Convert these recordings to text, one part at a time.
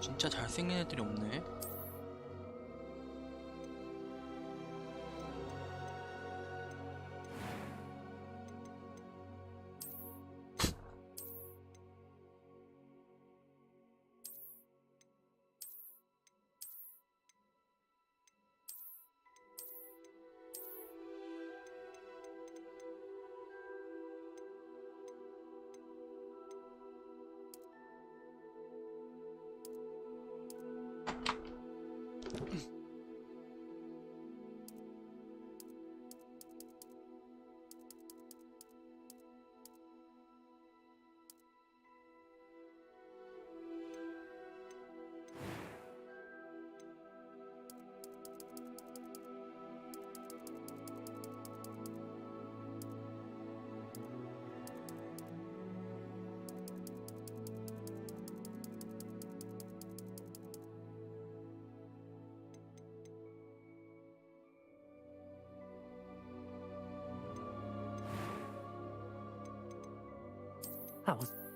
진짜 잘생긴 애들이 없네.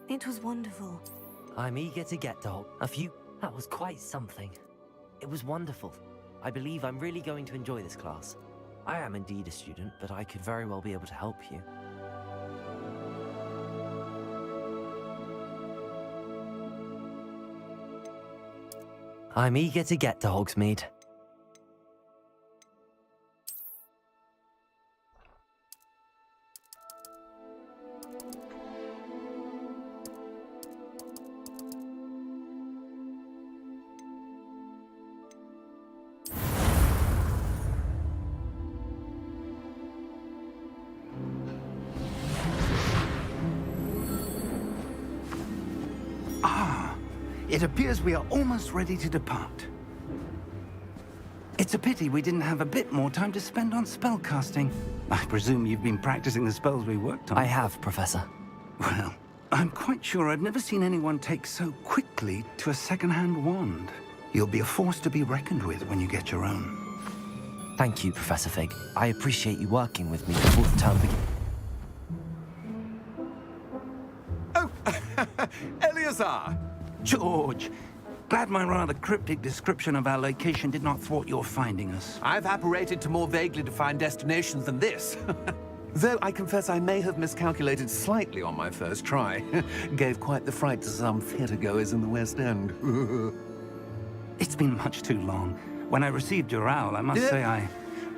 It was wonderful. I'm eager to get to a few. That was quite something. It was wonderful. I believe I'm really going to enjoy this class. I am indeed a student, but I could very well be able to help you. I'm eager to get to Hogsmeade. It appears we are almost ready to depart. It's a pity we didn't have a bit more time to spend on spellcasting. I presume you've been practicing the spells we worked on. I have, Professor. Well, I'm quite sure I've never seen anyone take so quickly to a second-hand wand. You'll be a force to be reckoned with when you get your own. Thank you, Professor Fig. I appreciate you working with me before the term begins. Oh, Eleazar! George, glad my rather cryptic description of our location did not thwart your finding us. I've apparated to more vaguely defined destinations than this. Though I confess I may have miscalculated slightly on my first try. Gave quite the fright to some theatre-goers in the West End. It's been much too long. When I received your owl, I must say I...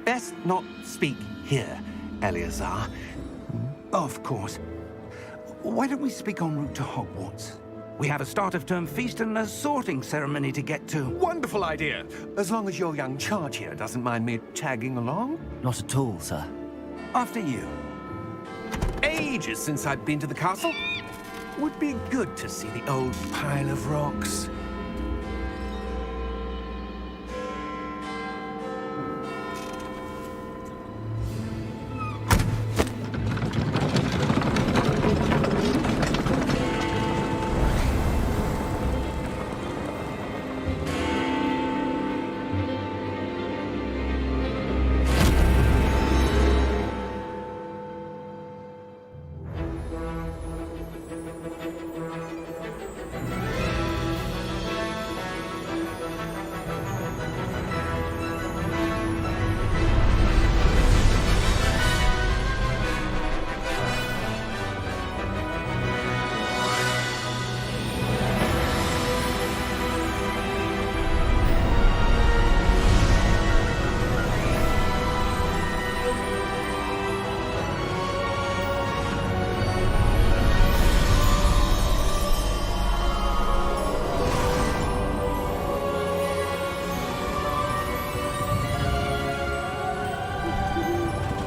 Best not speak here, Eleazar. Of course. Why don't we speak en route to Hogwarts? We have a start-of-term feast and a sorting ceremony to get to. Wonderful idea! As long as your young charge here doesn't mind me tagging along. Not at all, sir. After you. Ages since I've been to the castle. Would be good to see the old pile of rocks.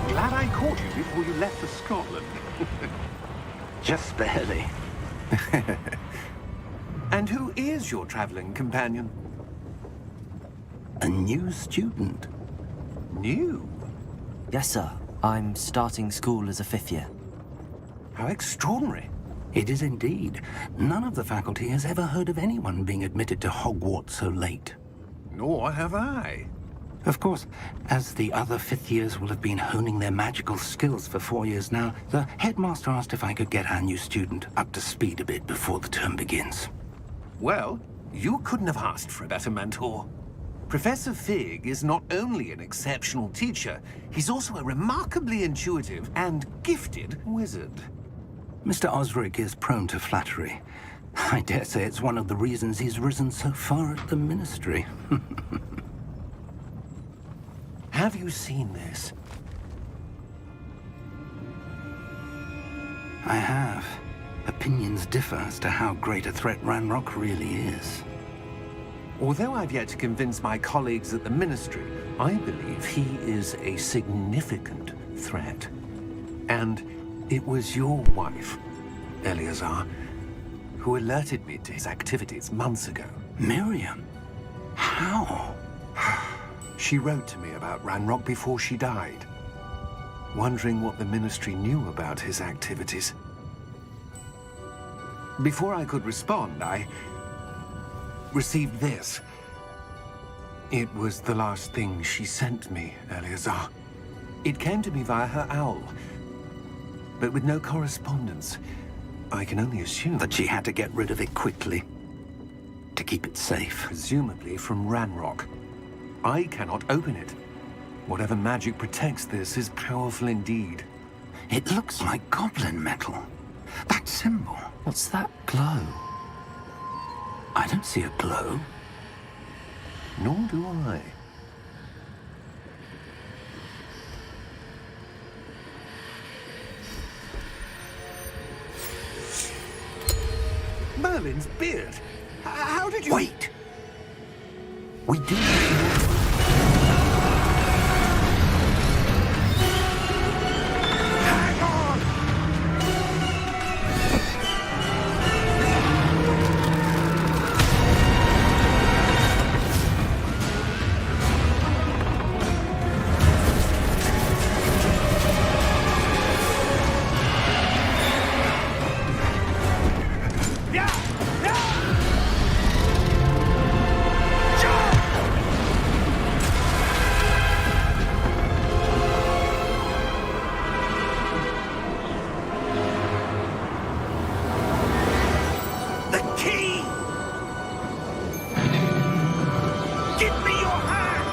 Glad I caught you before you left for Scotland. Just barely. And who is your traveling companion? A new student. New? Yes, sir. I'm starting school as a 5th year. How extraordinary. It is indeed. None of the faculty has ever heard of anyone being admitted to Hogwarts so late. Nor have I. Of course, as the other 5th years will have been honing their magical skills for 4 years now, the headmaster asked if I could get our new student up to speed a bit before the term begins. Well, You couldn't have asked for a better mentor. Professor Fig is not only an exceptional teacher, he's also a remarkably intuitive and gifted wizard. Mr. Osric is prone to flattery. I dare say it's one of the reasons he's risen so far at the Ministry. Have you seen this? I have. Opinions differ as to how great a threat Ranrock really is. Although I've yet to convince my colleagues at the Ministry, I believe he is a significant threat. And it was your wife, Eleazar, who alerted me to his activities months ago. Miriam? How? She wrote to me about Ranrock before she died, wondering what the Ministry knew about his activities. Before I could respond, I received this. It was the last thing she sent me, Eleazar. It came to me via her owl, but with no correspondence. I can only assume That she had to get rid of it quickly, to keep it safe. presumably from Ranrock. I cannot open it. Whatever magic protects this is powerful indeed. It looks like goblin metal. That symbol. What's that glow? I don't see a glow. Nor do I. Merlin's beard. How did you... Wait! We do need more. Hang on! The key! Give me your hand!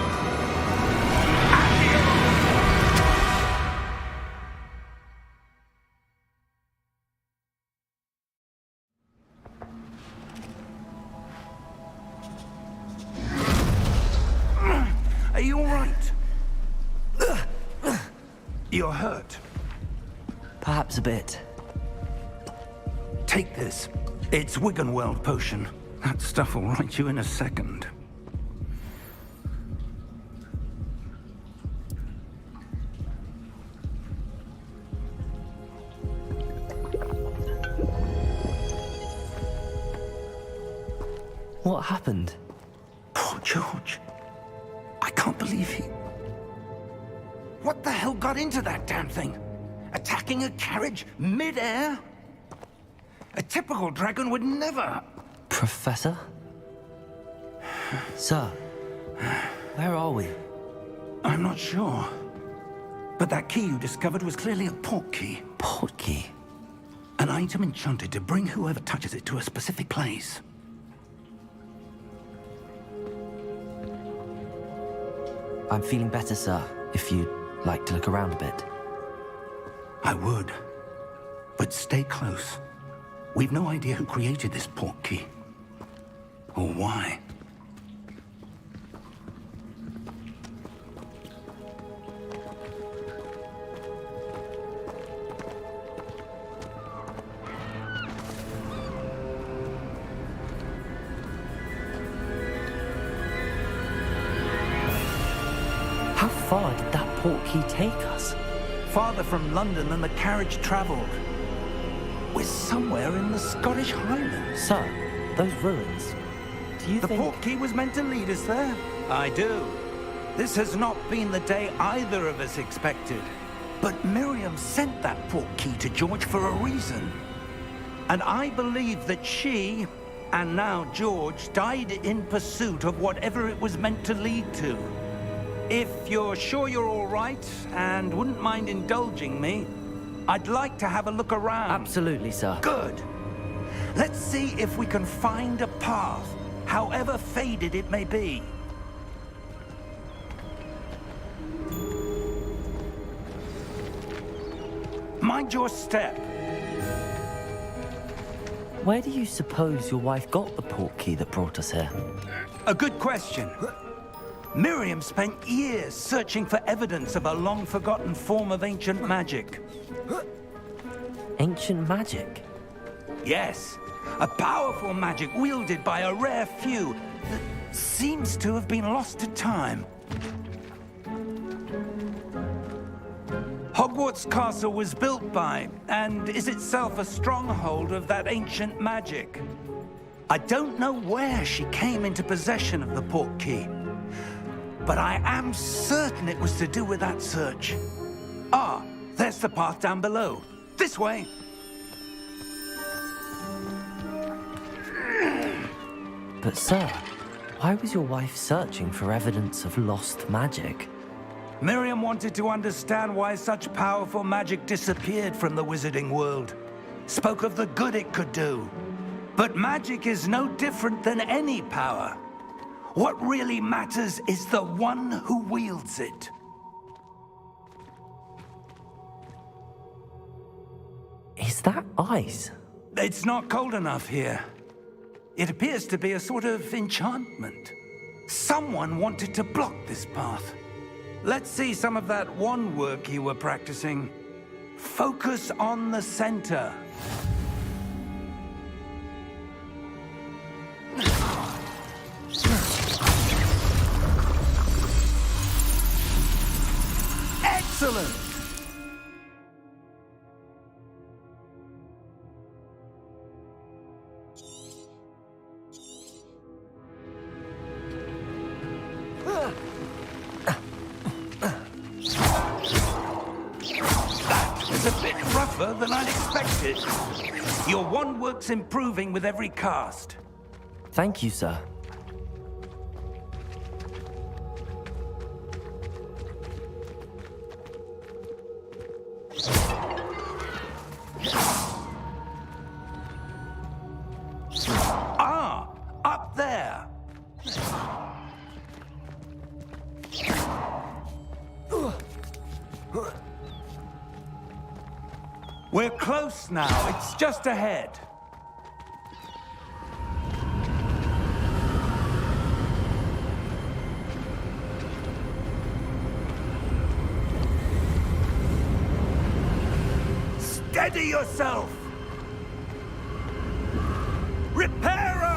Are you all right? You're hurt. Perhaps a bit. Take this. It's Wiggenweld potion. That stuff will right you in a second. What happened? Poor George. I can't believe he... What the hell got into that damn thing? Attacking a carriage mid-air? A typical dragon would never... Professor? Sir, where are we? I'm not sure. But that key you discovered was clearly a port key. Port key? An item enchanted to bring whoever touches it to a specific place. I'm feeling better, sir, if you'd like to look around a bit. I would. But stay close. We've no idea who created this port key. Or why. How far did that port key take us? Farther from London than the carriage traveled. We're somewhere in the Scottish Highlands. Sir, those ruins. Do you The think... port key was meant to lead us there? I do. This has not been the day either of us expected. But Miriam sent that port key to George for a reason. And I believe that she, and now George, died in pursuit of whatever it was meant to lead to. If you're sure you're all right, and wouldn't mind indulging me, I'd like to have a look around. Absolutely, sir. Good. Let's see if we can find a path however faded it may be. Mind your step. Where do you suppose your wife got the portkey that brought us here? A good question. Miriam spent years searching for evidence of a long-forgotten form of ancient magic. Ancient magic? Yes, a powerful magic wielded by a rare few that seems to have been lost to time. Hogwarts Castle was built by, and is itself a stronghold of that ancient magic. I don't know where she came into possession of the portkey, but I am certain it was to do with that search. Ah, there's the path down below. This way. But sir, why was your wife searching for evidence of lost magic? Miriam wanted to understand why such powerful magic disappeared from the wizarding world. Spoke of the good it could do. But magic is no different than any power. What really matters is the one who wields it. Is that ice? It's not cold enough here. It appears to be a sort of enchantment. Someone wanted to block this path. Let's see some of that wand work you were practicing. Focus on the center. Excellent! It's a bit rougher than I'd expected. Your wand work's improving with every cast. Thank you, sir. Ah, up there. We're close now. It's just ahead. Steady yourself. Reparo!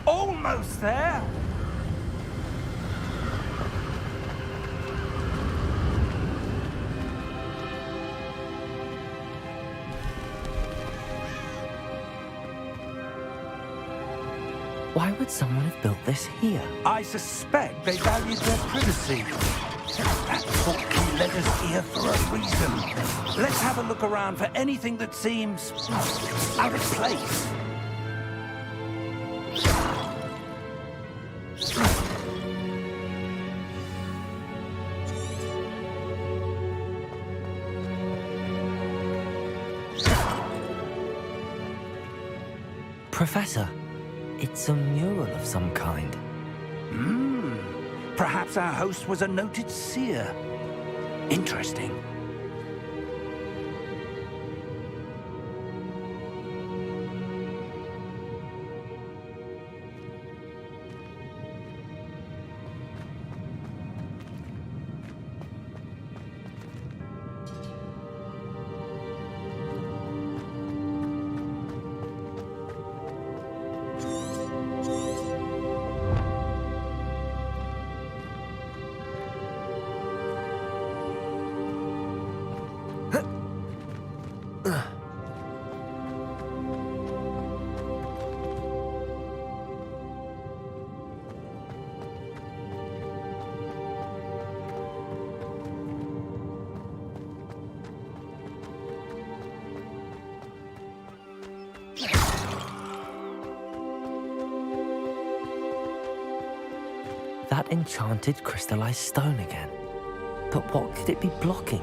Almost there. Why would someone have built this here? I suspect they valued their privacy. That portkey led us here for a reason. Let's have a look around for anything that seems out of place. Professor, it's a mural of some kind. Perhaps our host was a noted seer. Interesting. That enchanted crystallized stone again. But what could it be blocking?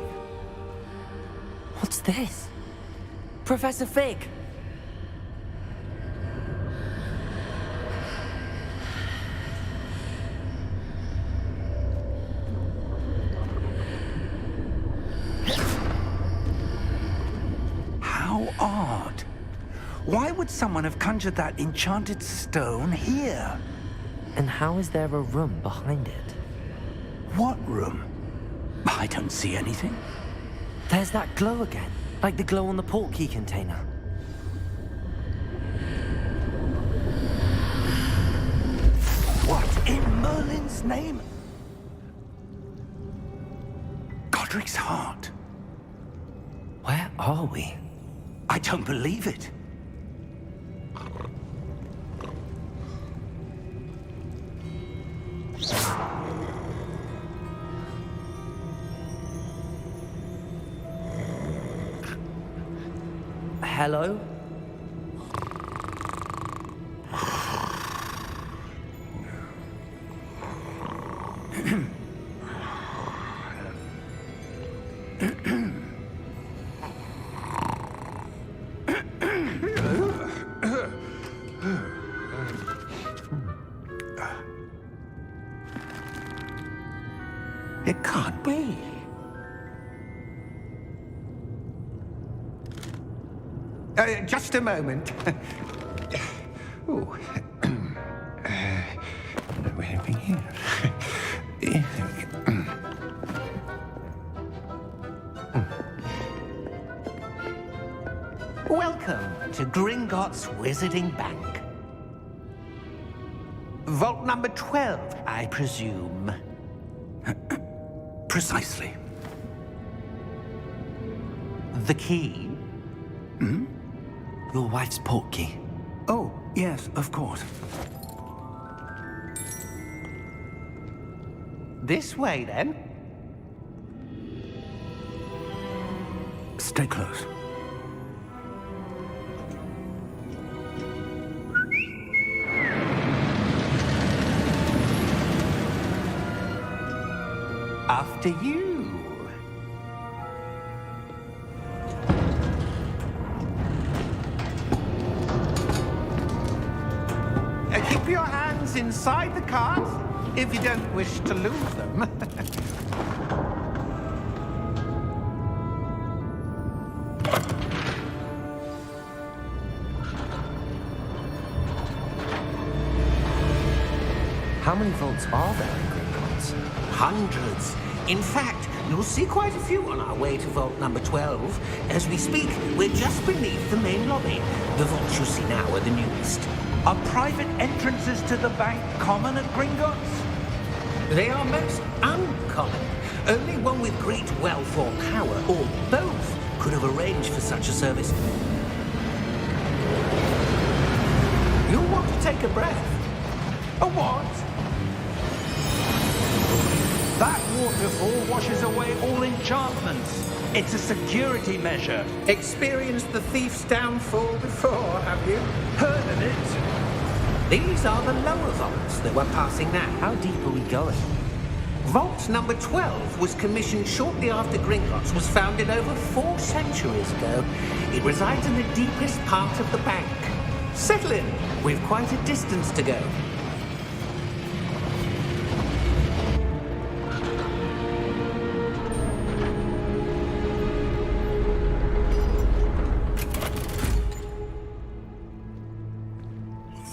What's this? Professor Fig! How odd. Why would someone have conjured that enchanted stone here? And how is there a room behind it? What room? I don't see anything. There's that glow again, like the glow on the portkey container. What in Merlin's name? Godric's heart. Where are we? I don't believe it. Hello? It can't be. Just a moment. Oh. Anything here? Welcome to Gringotts Wizarding Bank. Vault number 12, I presume. Precisely. The key? Your wife's portkey. Oh, yes, of course. This way, then. Stay close. After you. Keep your hands inside the cart if you don't wish to lose them. How many vaults are there in Gringotts? Hundreds. In fact, you'll see quite a few on our way to vault number 12. As we speak, we're just beneath the main lobby. The vaults you see now are the newest. Are private entrances to the bank common at Gringotts? They are most uncommon. Only one with great wealth or power, or both, could have arranged for such a service. You'll want to take a breath. A what? That waterfall washes away all enchantments. It's a security measure. Experienced the thief's downfall before, have you? Heard of it? These are the lower vaults that we're passing now. How deep are we going? Vault number 12 was commissioned shortly after Gringotts was founded over 4 centuries ago. It resides in the deepest part of the bank. Settle in. We've quite a distance to go.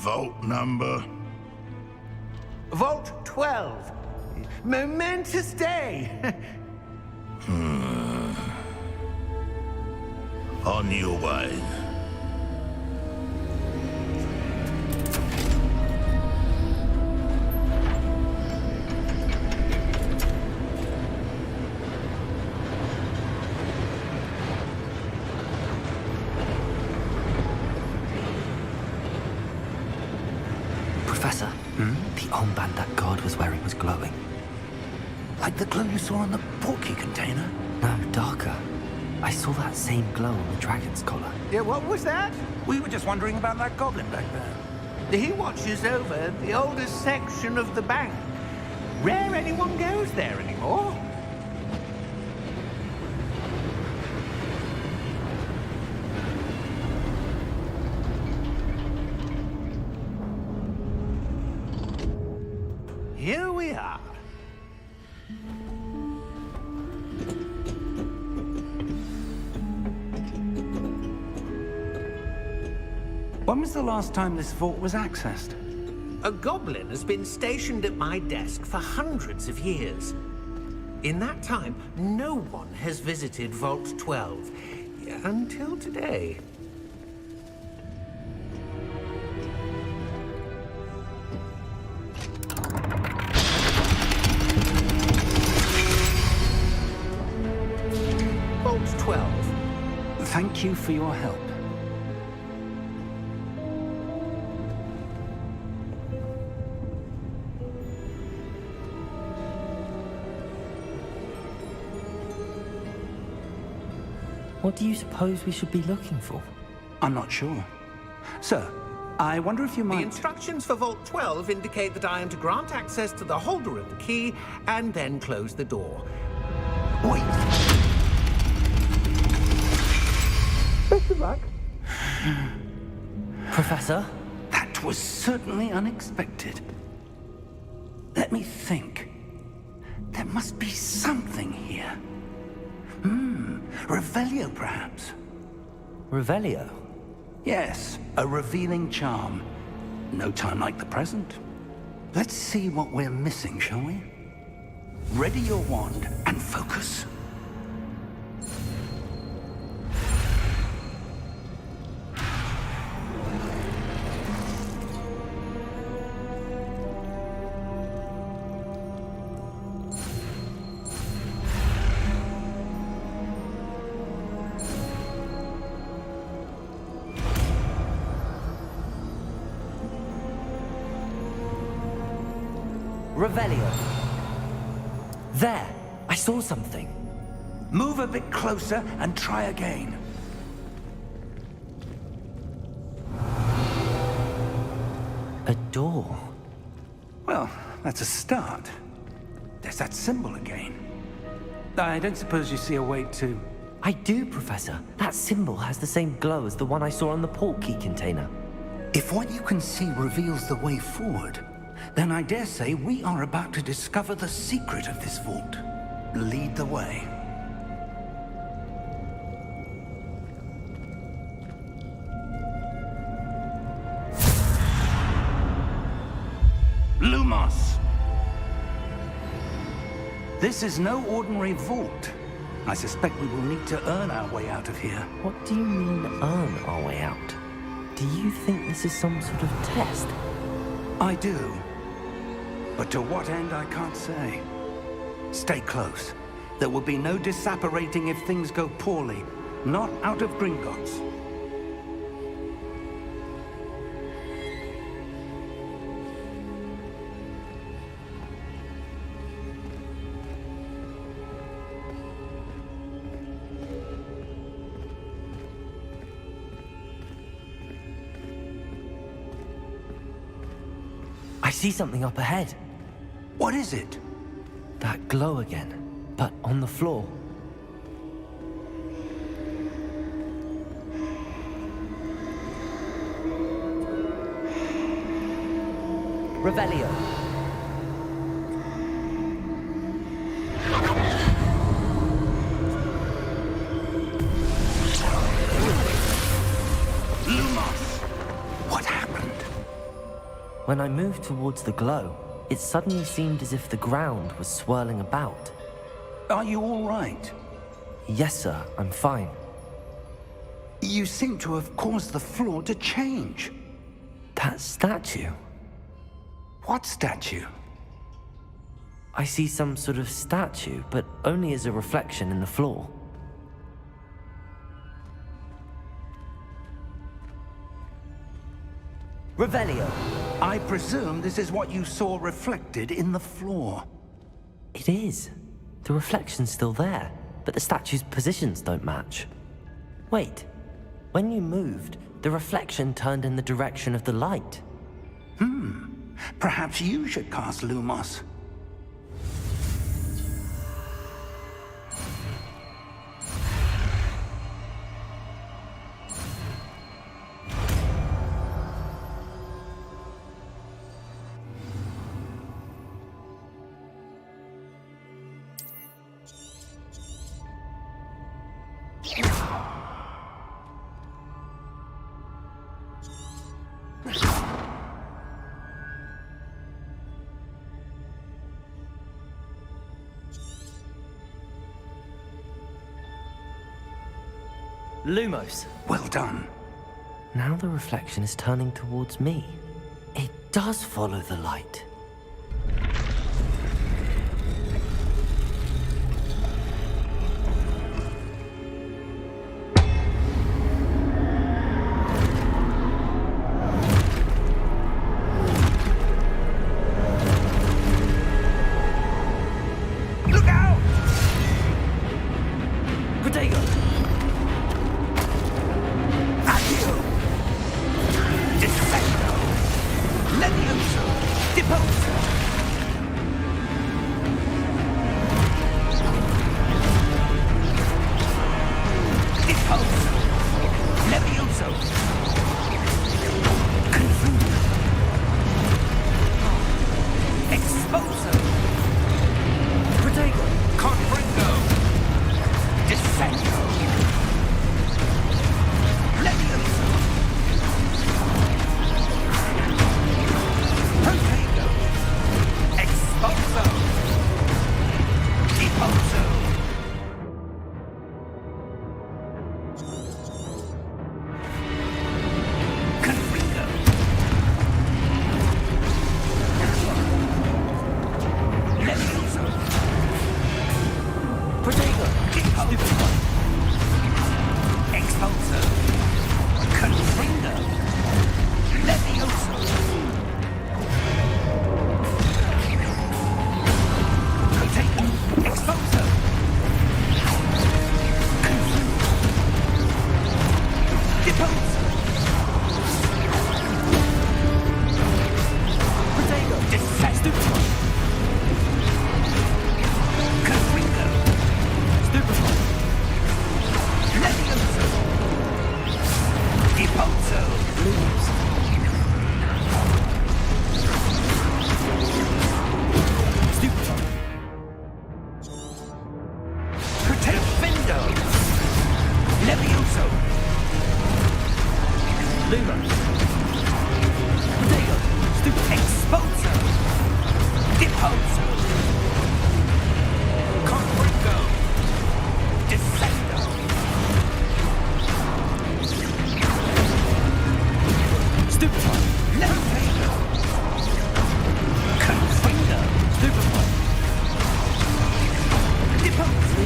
Vault number? Vault 12. Momentous day. On your way. Professor, the armband that guard was wearing was glowing. Like the glow you saw on the portkey container? No, darker. I saw that same glow on the dragon's collar. Yeah, what was that? We were just wondering about that goblin back there. He watches over the oldest section of the bank. Rare anyone goes there anymore. Here we are. When was the last time this vault was accessed? A goblin has been stationed at my desk for hundreds of years. In that time, no one has visited Vault 12. Until today. Vault 12. Thank you for your help. What do you suppose we should be looking for? I'm not sure. Sir, I wonder if you The might... instructions for Vault 12 indicate that I am to grant access to the holder of the key and then close the door. Wait! Best of luck. Professor? That was certainly unexpected. Let me think. There must be something here. Revelio, perhaps? Revelio? Yes, a revealing charm. No time like the present. Let's see what we're missing, shall we? Ready your wand and focus. Revelio. There! I saw something. Move a bit closer and try again. A door. Well, that's a start. There's that symbol again. I don't suppose you see a way to... I do, Professor. That symbol has the same glow as the one I saw on the port key container. If what you can see reveals the way forward, then I dare say we are about to discover the secret of this vault. Lead the way. Lumos! This is no ordinary vault. I suspect we will need to earn our way out of here. What do you mean, earn our way out? Do you think this is some sort of test? I do. But to what end, I can't say. Stay close. There will be no disapparating if things go poorly. Not out of Gringotts. I see something up ahead. What is it? That glow again, but on the floor. Revelio. Lumos! What happened? When I moved towards the glow, it suddenly seemed as if the ground was swirling about. Are you all right? Yes, sir, I'm fine. You seem to have caused the floor to change. That statue. What statue? I see some sort of statue, but only as a reflection in the floor. Revelio. I presume this is what you saw reflected in the floor. It is. The reflection's still there, but the statue's positions don't match. Wait. When you moved, the reflection turned in the direction of the light. Perhaps you should cast Lumos. Lumos. Well done. Now the reflection is turning towards me. It does follow the light. Look out! Protego! Accio! Dissecto! Levioso! Deposo! Deposo! Levioso! Confundo! Exposo! Protego! Confringo! Dissecto! Levioso! Protego! Exposo! Deposo! Confringo! Levioso! Protego! Deposo! Exposo! Confringo! Levioso! Protego! Exposo! Confringo! Deposo! Protego! Dissecto! Confringo! Stupefy! Levioso! Deposo! Lumos. Stupefy! Defendo! Levioso! Lumos. Protego! Stupefy! Exposo! Deposo! Confringo! Dissecto! Stupefy! Levioso! Confringo! Stupefy! Deposo!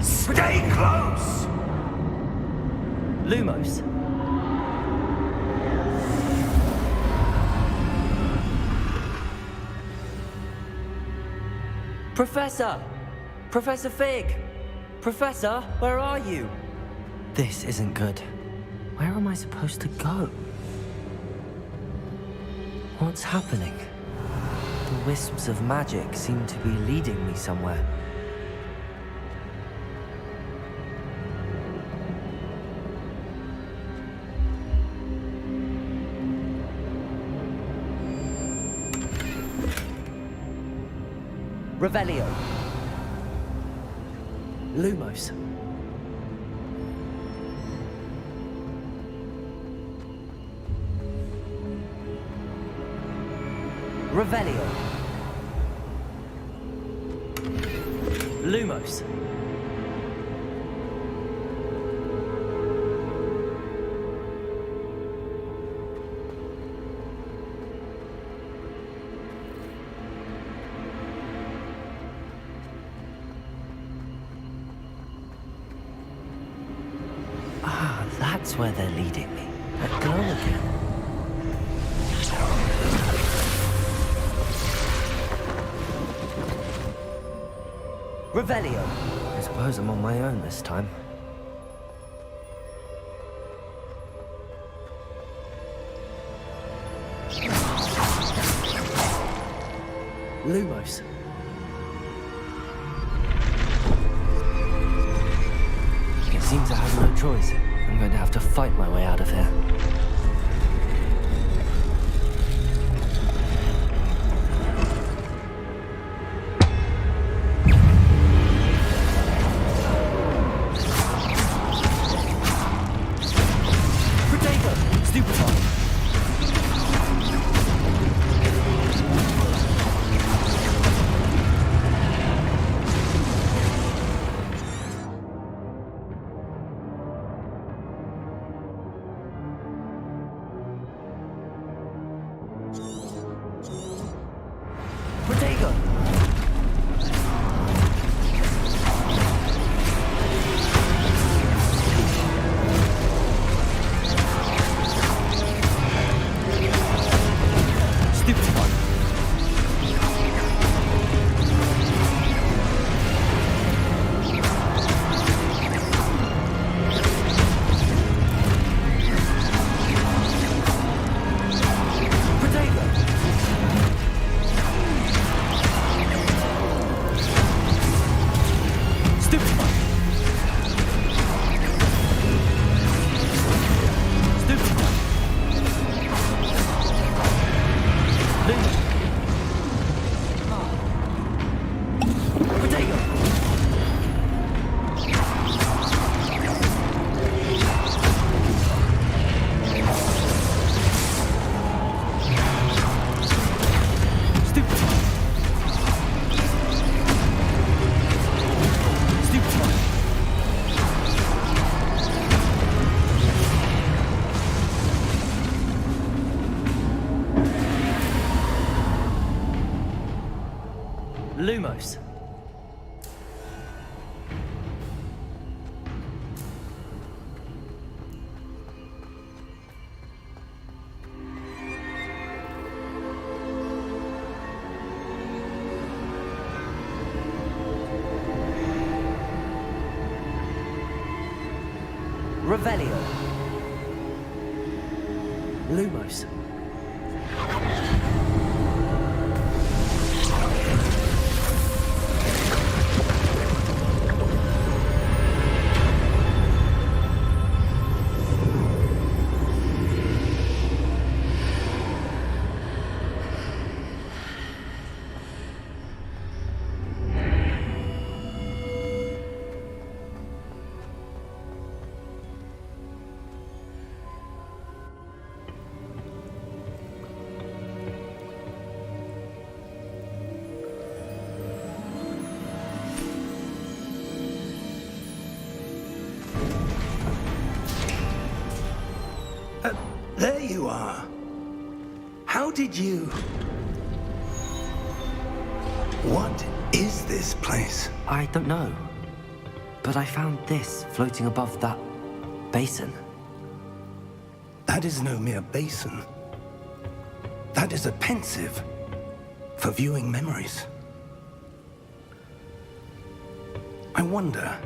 Stay close! Lumos. Professor! Professor Fig! Professor, where are you? This isn't good. Where am I supposed to go? What's happening? The wisps of magic seem to be leading me somewhere. Revelio. Lumos. Revelio. Lumos. Ah, that's where they're leading me. That glow again. Revelio. I suppose I'm on my own this time. Lumos. It seems I have no choice. I'm going to have to fight my way out of here. Protego! Stupefy! Protego! Stupid one. Protego! Stupid one. Stupid one. Luna. Protego. Stupid one. Stupid one. Lumos. Revelio. Lumos. There you are. How did you... What is this place? I don't know. But I found this floating above that basin. That is no mere basin. That is a pensive for viewing memories. I wonder...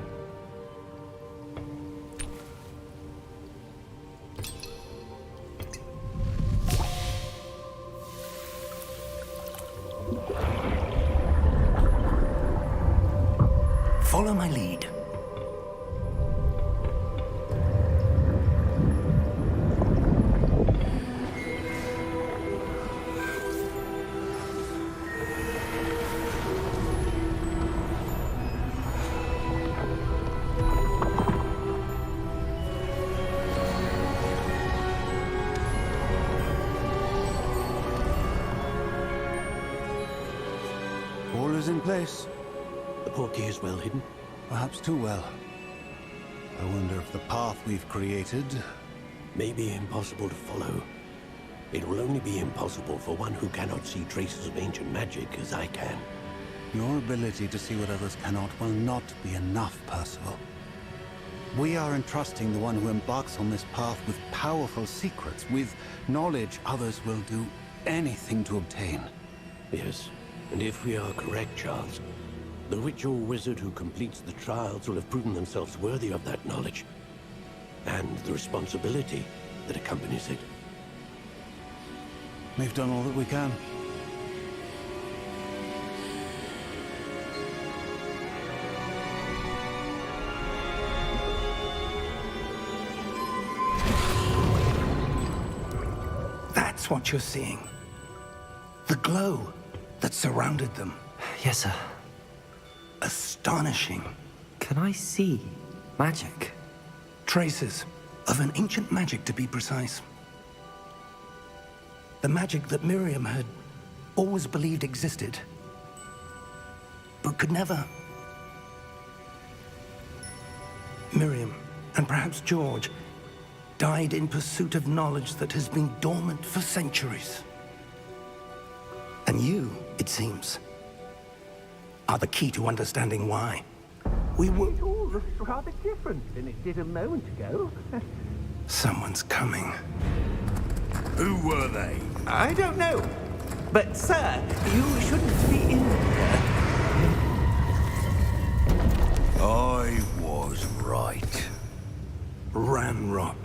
Follow my lead. All is in place. The portkey is well hidden. Perhaps too well. I wonder if the path we've created... May be impossible to follow. It will only be impossible for one who cannot see traces of ancient magic as I can. Your ability to see what others cannot will not be enough, Percival. We are entrusting the one who embarks on this path with powerful secrets, with knowledge others will do anything to obtain. Yes, and if we are correct, Charles, the ritual wizard who completes the trials will have proven themselves worthy of that knowledge, and the responsibility that accompanies it. We've done all that we can. That's what you're seeing. The glow that surrounded them. Yes, sir. Astonishing. Can I see magic? Traces of an ancient magic, to be precise. The magic that Miriam had always believed existed, but could never. Miriam, and perhaps George, died in pursuit of knowledge that has been dormant for centuries. And you, it seems, are the key to understanding why. We will... It all looks rather different than it did a moment ago. Someone's coming. Who were they? I don't know. But, sir, you shouldn't be in here. I was right. Ranrock.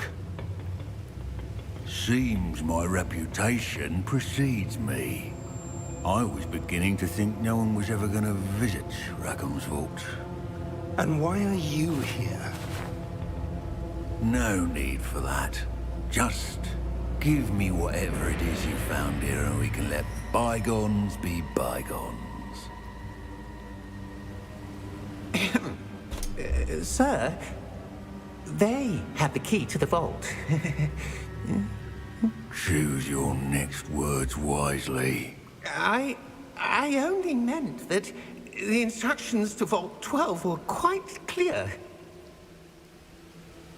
Seems my reputation precedes me. I was beginning to think no one was ever gonna visit Rackham's vault. And why are you here? No need for that. Just give me whatever it is you found here and we can let bygones be bygones. Sir, they have the key to the vault. Choose your next words wisely. I only meant that the instructions to Vault 12 were quite clear.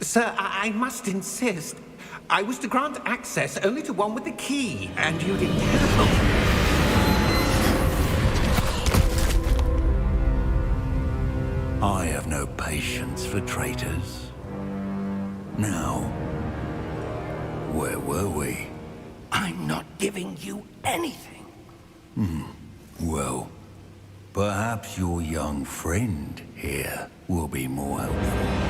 Sir, I must insist. I was to grant access only to one with the key, and you didn't help. I have no patience for traitors. Now, where were we? I'm not giving you anything. Well, perhaps your young friend here will be more helpful.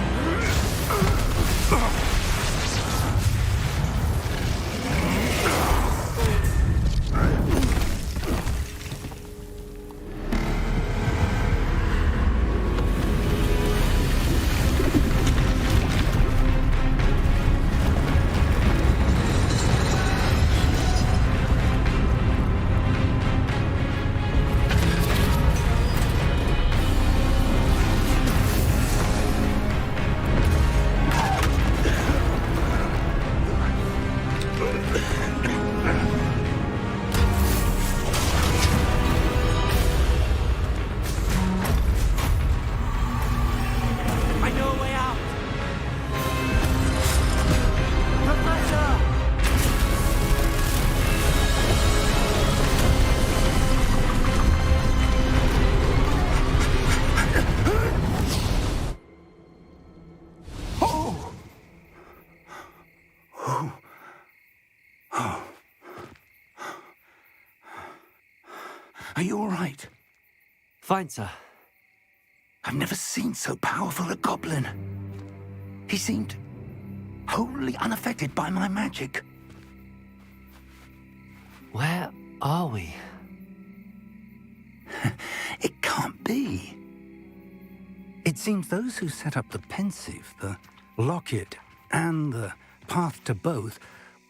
Are you all right? Fine, sir. I've never seen so powerful a goblin. He seemed wholly unaffected by my magic. Where are we? It can't be. It seems those who set up the pensive, the locket, and the path to both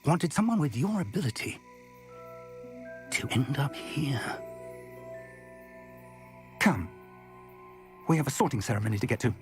wanted someone with your ability to end up here. Come. We have a sorting ceremony to get to.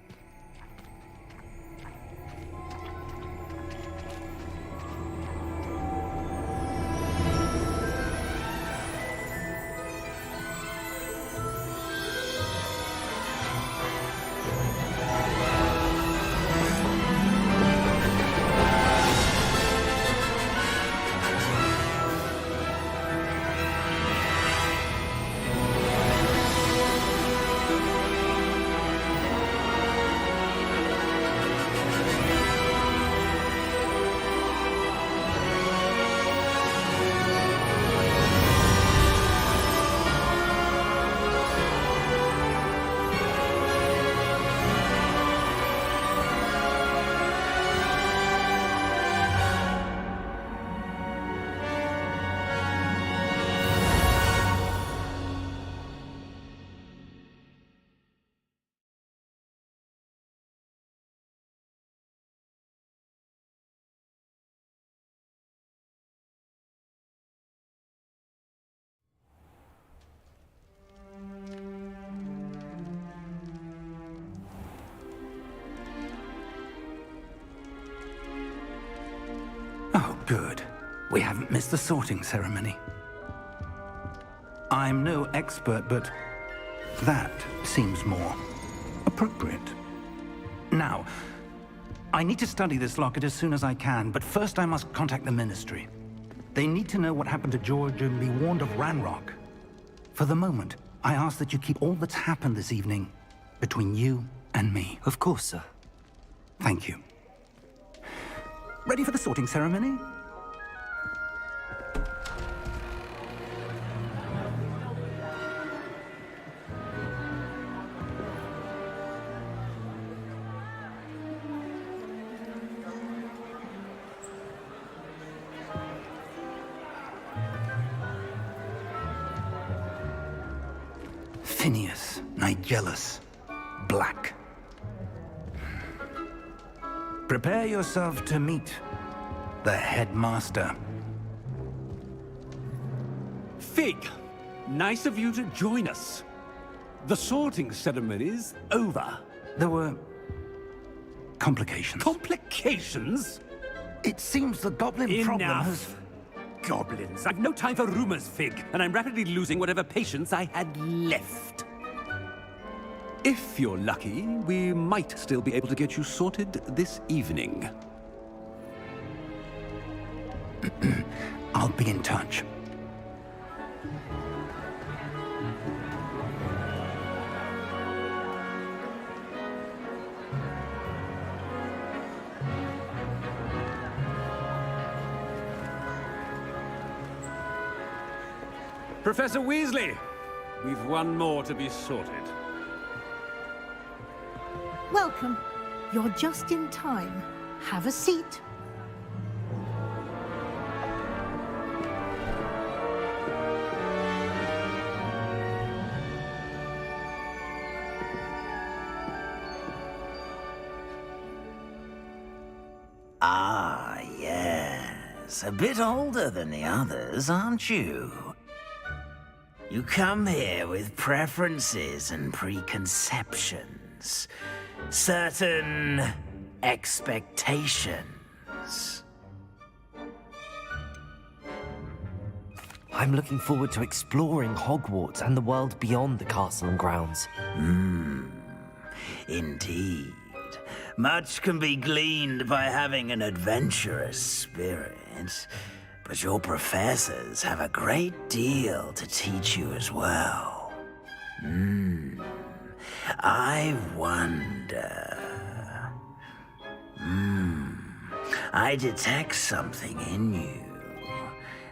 Oh, good. We haven't missed the sorting ceremony. I'm no expert, but that seems more appropriate. Now, I need to study this locket as soon as I can, but first I must contact the Ministry. They need to know what happened to George and be warned of Ranrock. For the moment, I ask that you keep all that's happened this evening between you and me. Of course, sir. Thank you. Ready for the sorting ceremony? Phineas, Nigellus, Black. Prepare yourself to meet the headmaster. Fig, nice of you to join us. The sorting ceremony's over. There were complications. Complications? It seems the goblin problem has... Enough. Goblins. I've no time for rumors, Fig, and I'm rapidly losing whatever patience I had left. If you're lucky, we might still be able to get you sorted this evening. I'll be in touch. Professor Weasley, we've one more to be sorted. Welcome. You're just in time. Have a seat. Ah, yes. A bit older than the others, aren't you? You come here with preferences and preconceptions. Certain expectations. I'm looking forward to exploring Hogwarts and the world beyond the castle and grounds. Indeed. Much can be gleaned by having an adventurous spirit, but your professors have a great deal to teach you as well. I wonder... I detect something in you.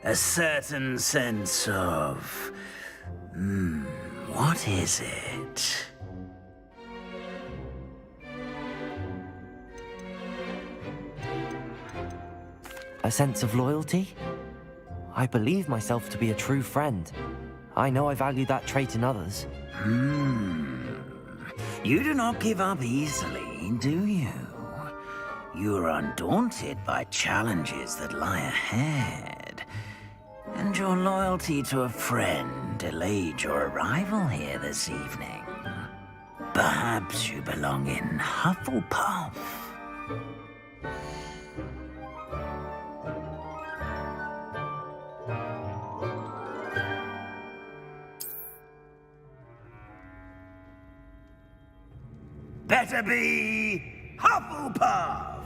A certain sense of... what is it? A sense of loyalty? I believe myself to be a true friend. I know I value that trait in others. You do not give up easily, do you? You are undaunted by challenges that lie ahead. And your loyalty to a friend delayed your arrival here this evening. Perhaps you belong in Hufflepuff. Better be Hufflepuff!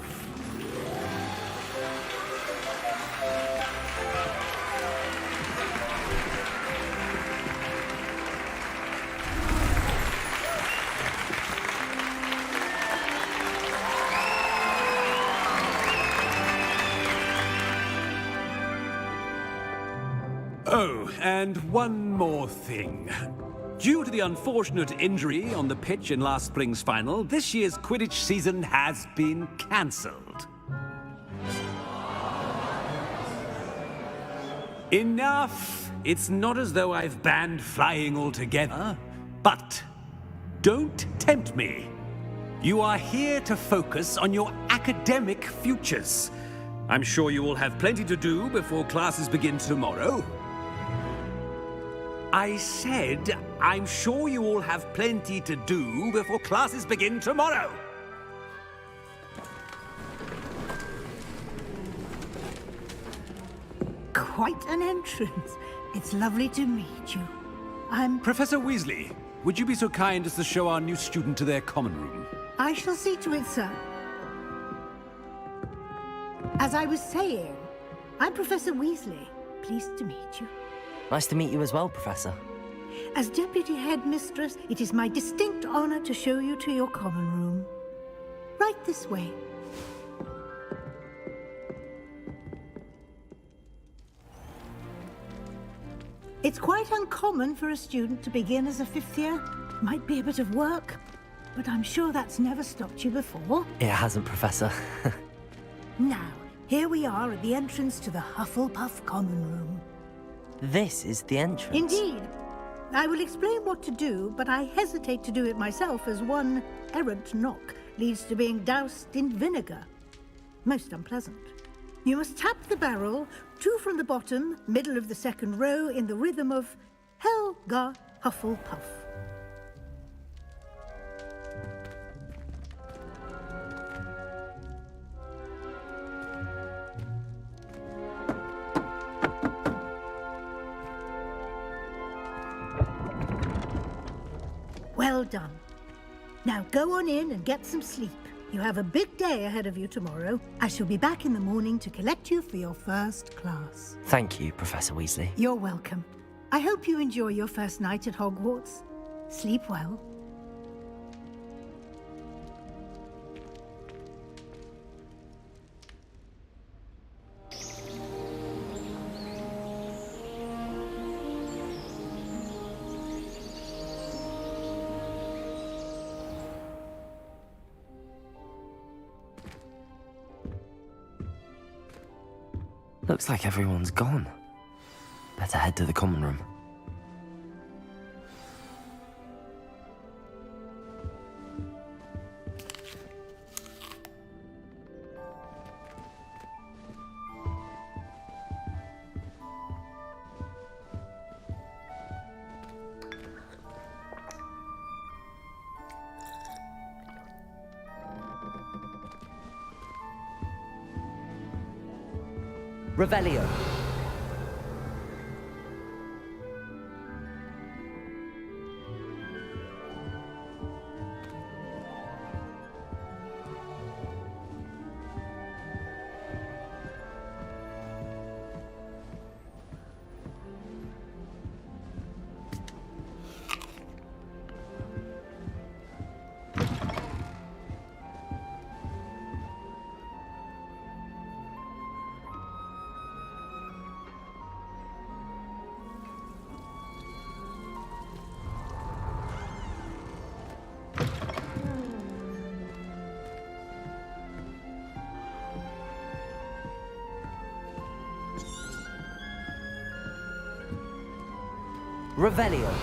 Oh, and one more thing. Due to the unfortunate injury on the pitch in last spring's final, this year's Quidditch season has been cancelled. Enough! It's not as though I've banned flying altogether, but don't tempt me. You are here to focus on your academic futures. I'm sure you will have plenty to do before classes begin tomorrow. I said, I'm sure you all have plenty to do before classes begin tomorrow. Quite an entrance. It's lovely to meet you. I'm... Professor Weasley, would you be so kind as to show our new student to their common room? I shall see to it, sir. As I was saying, I'm Professor Weasley. Pleased to meet you. Nice to meet you as well, Professor. As Deputy Headmistress, it is my distinct honor to show you to your common room. Right this way. It's quite uncommon for a student to begin as a fifth year. Might be a bit of work, but I'm sure that's never stopped you before. It hasn't, Professor. Now, here we are at the entrance to the Hufflepuff Common Room. This is the entrance. Indeed. I will explain what to do, but I hesitate to do it myself as one errant knock leads to being doused in vinegar. Most unpleasant. You must tap the barrel, 2 from the bottom, middle of the second row, in the rhythm of Helga Hufflepuff. Well done. Now go on in and get some sleep. You have a big day ahead of you tomorrow. I shall be back in the morning to collect you for your first class. Thank you, Professor Weasley. You're welcome. I hope you enjoy your first night at Hogwarts. Sleep well. Looks like everyone's gone. Better head to the common room. Revelio. Revelio.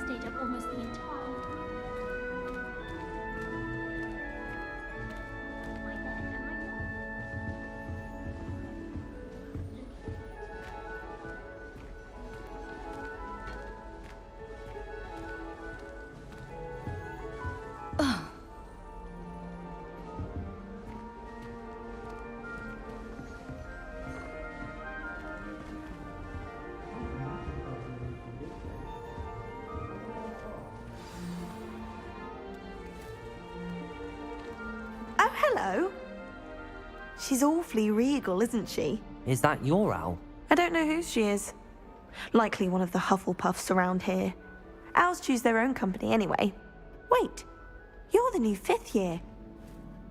Stayed up almost the entire my bed and my Oh, hello. She's awfully regal, isn't she? Is that your owl? I don't know who she is. Likely one of the Hufflepuffs around here. Owls choose their own company anyway. Wait, you're the new 5th year.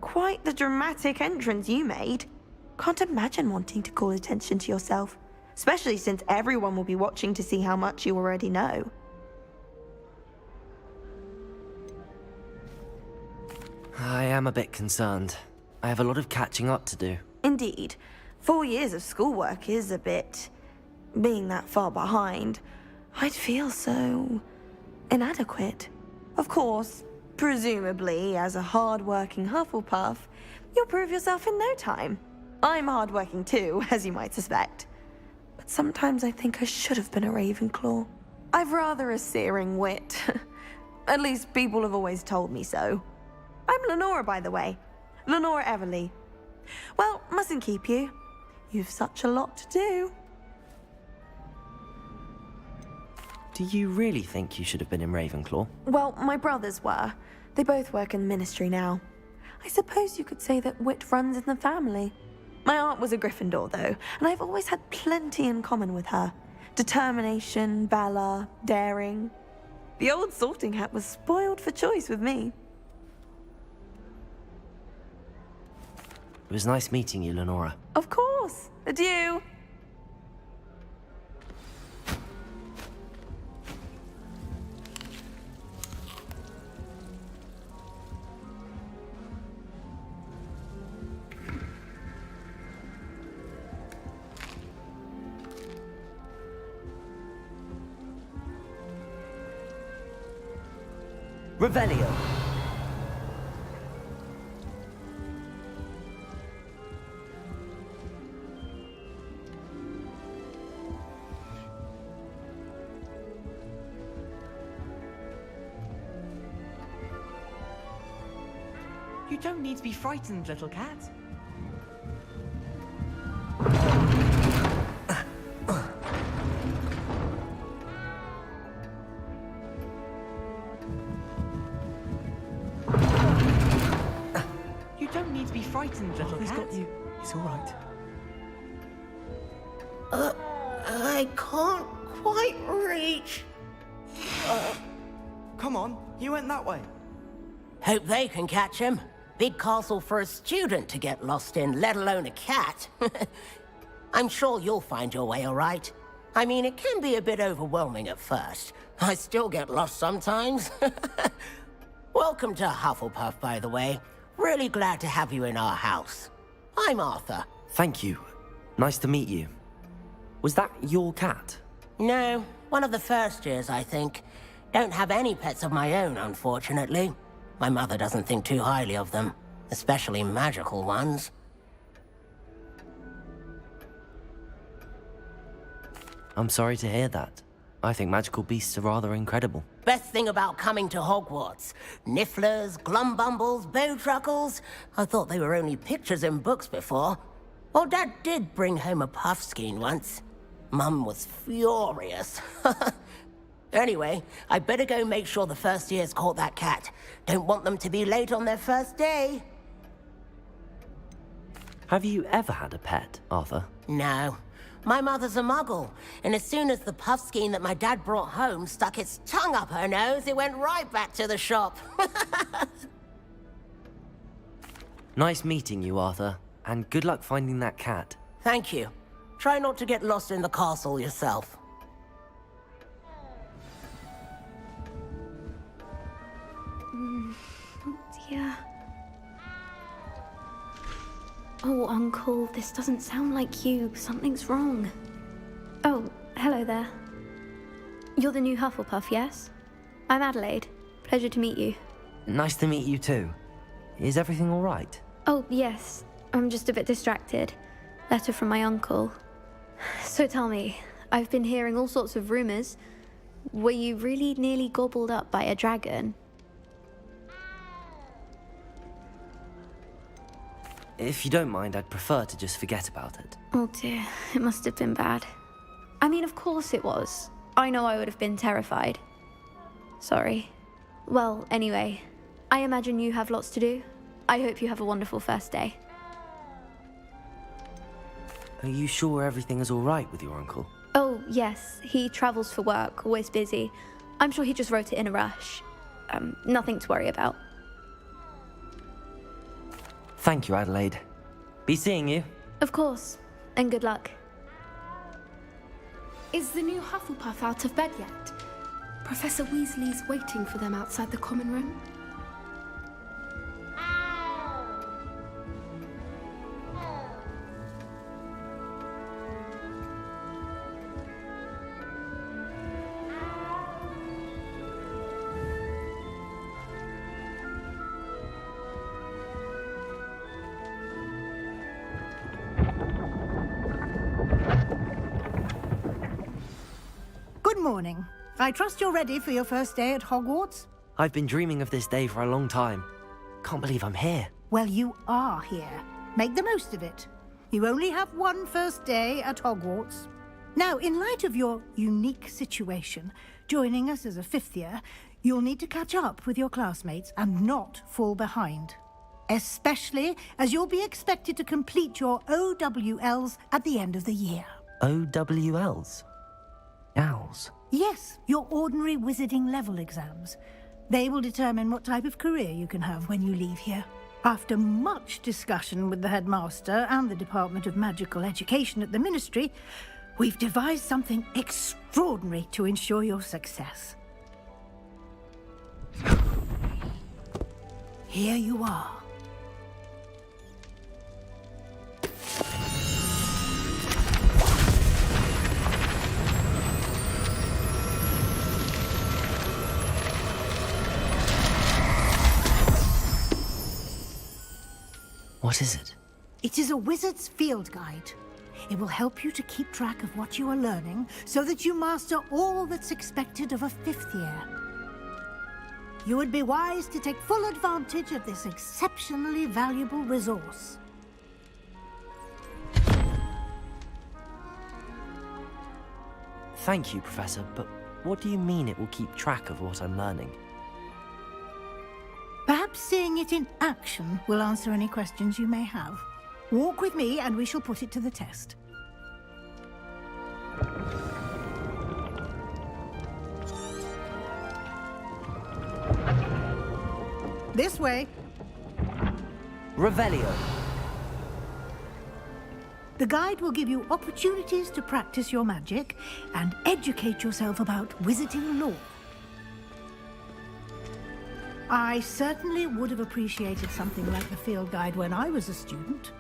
Quite the dramatic entrance you made. Can't imagine wanting to call attention to yourself, especially since everyone will be watching to see how much you already know. I am a bit concerned. I have a lot of catching up to do. Indeed. 4 years of schoolwork is a bit... being that far behind. I'd feel so... inadequate. Of course, presumably, as a hard-working Hufflepuff, you'll prove yourself in no time. I'm hard-working too, as you might suspect. But Sometimes I think I should have been a Ravenclaw. I've rather a searing wit. At least people have always told me so. I'm Lenora, by the way. Lenora Everly. Well, mustn't keep you. You've such a lot to do. Do you really think you should have been in Ravenclaw? Well, my brothers were. They both work in the ministry now. I suppose you could say that wit runs in the family. My aunt was a Gryffindor, though, and I've always had plenty in common with her. Determination, valor, daring. The old sorting hat was spoiled for choice with me. It was nice meeting you, Lenora. Of course. Adieu. Revelio. You don't need to be frightened, little cat. You don't need to be frightened, little cat. He's got you. It's all right. I can't quite reach. Come on, you went that way. Hope they can catch him. Big castle for a student to get lost in, let alone a cat. I'm sure you'll find your way all right. I mean, it can be a bit overwhelming at first. I still get lost sometimes. Welcome to Hufflepuff, by the way. Really glad to have you in our house. I'm Arthur. Thank you. Nice to meet you. Was that your cat? No, one of the first years, I think. Don't have any pets of my own, unfortunately. My mother doesn't think too highly of them, especially magical ones. I'm sorry to hear that. I think magical beasts are rather incredible. Best thing about coming to Hogwarts. Nifflers, glumbumbles, bowtruckles. I thought they were only pictures in books before. Well, Dad did bring home a puffskein once. Mum was furious. Anyway, I better go make sure the first years caught that cat. Don't want them to be late on their first day. Have you ever had a pet, Arthur? No. My mother's a muggle, and as soon as the puffskein that my dad brought home stuck its tongue up her nose, it went right back to the shop. Nice meeting you, Arthur, and good luck finding that cat. Thank you. Try not to get lost in the castle yourself. Oh dear. Oh, Uncle, this doesn't sound like you. Something's wrong. Oh, hello there. You're the new Hufflepuff, yes? I'm Adelaide. Pleasure to meet you. Nice to meet you too. Is everything all right? Oh, yes. I'm just a bit distracted. Letter from my uncle. So tell me, I've been hearing all sorts of rumors. Were you really nearly gobbled up by a dragon? If you don't mind, I'd prefer to just forget about it. Oh dear, it must have been bad. I mean, of course it was. I know I would have been terrified. Sorry. Well, anyway, I imagine you have lots to do. I hope you have a wonderful first day. Are you sure everything is all right with your uncle? Oh, yes. He travels for work, always busy. I'm sure he just wrote it in a rush. Nothing to worry about. Thank you, Adelaide. Be seeing you. Of course. And good luck. Is the new Hufflepuff out of bed yet? Professor Weasley's waiting for them outside the common room. morning. I trust you're ready for your first day at Hogwarts? I've been dreaming of this day for a long time. Can't believe I'm here. Well, you are here. Make the most of it. You only have one first day at Hogwarts. Now, in light of your unique situation, joining us as a fifth year, you'll need to catch up with your classmates and not fall behind. Especially as you'll be expected to complete your OWLs at the end of the year. OWLs? Owls? Yes, your ordinary wizarding level exams. They will determine what type of career you can have when you leave here. After much discussion with the headmaster and the Department of Magical Education at the Ministry, we've devised something extraordinary to ensure your success. Here you are. What is it? It is a wizard's field guide. It will help you to keep track of what you are learning so that you master all that's expected of a fifth year. You would be wise to take full advantage of this exceptionally valuable resource. Thank you, Professor, but what do you mean it will keep track of what I'm learning? Perhaps seeing it in action will answer any questions you may have. Walk with me and we shall put it to the test. This way. Revelio. The guide will give you opportunities to practice your magic and educate yourself about wizarding lore. I certainly would have appreciated something like the field guide when I was a student.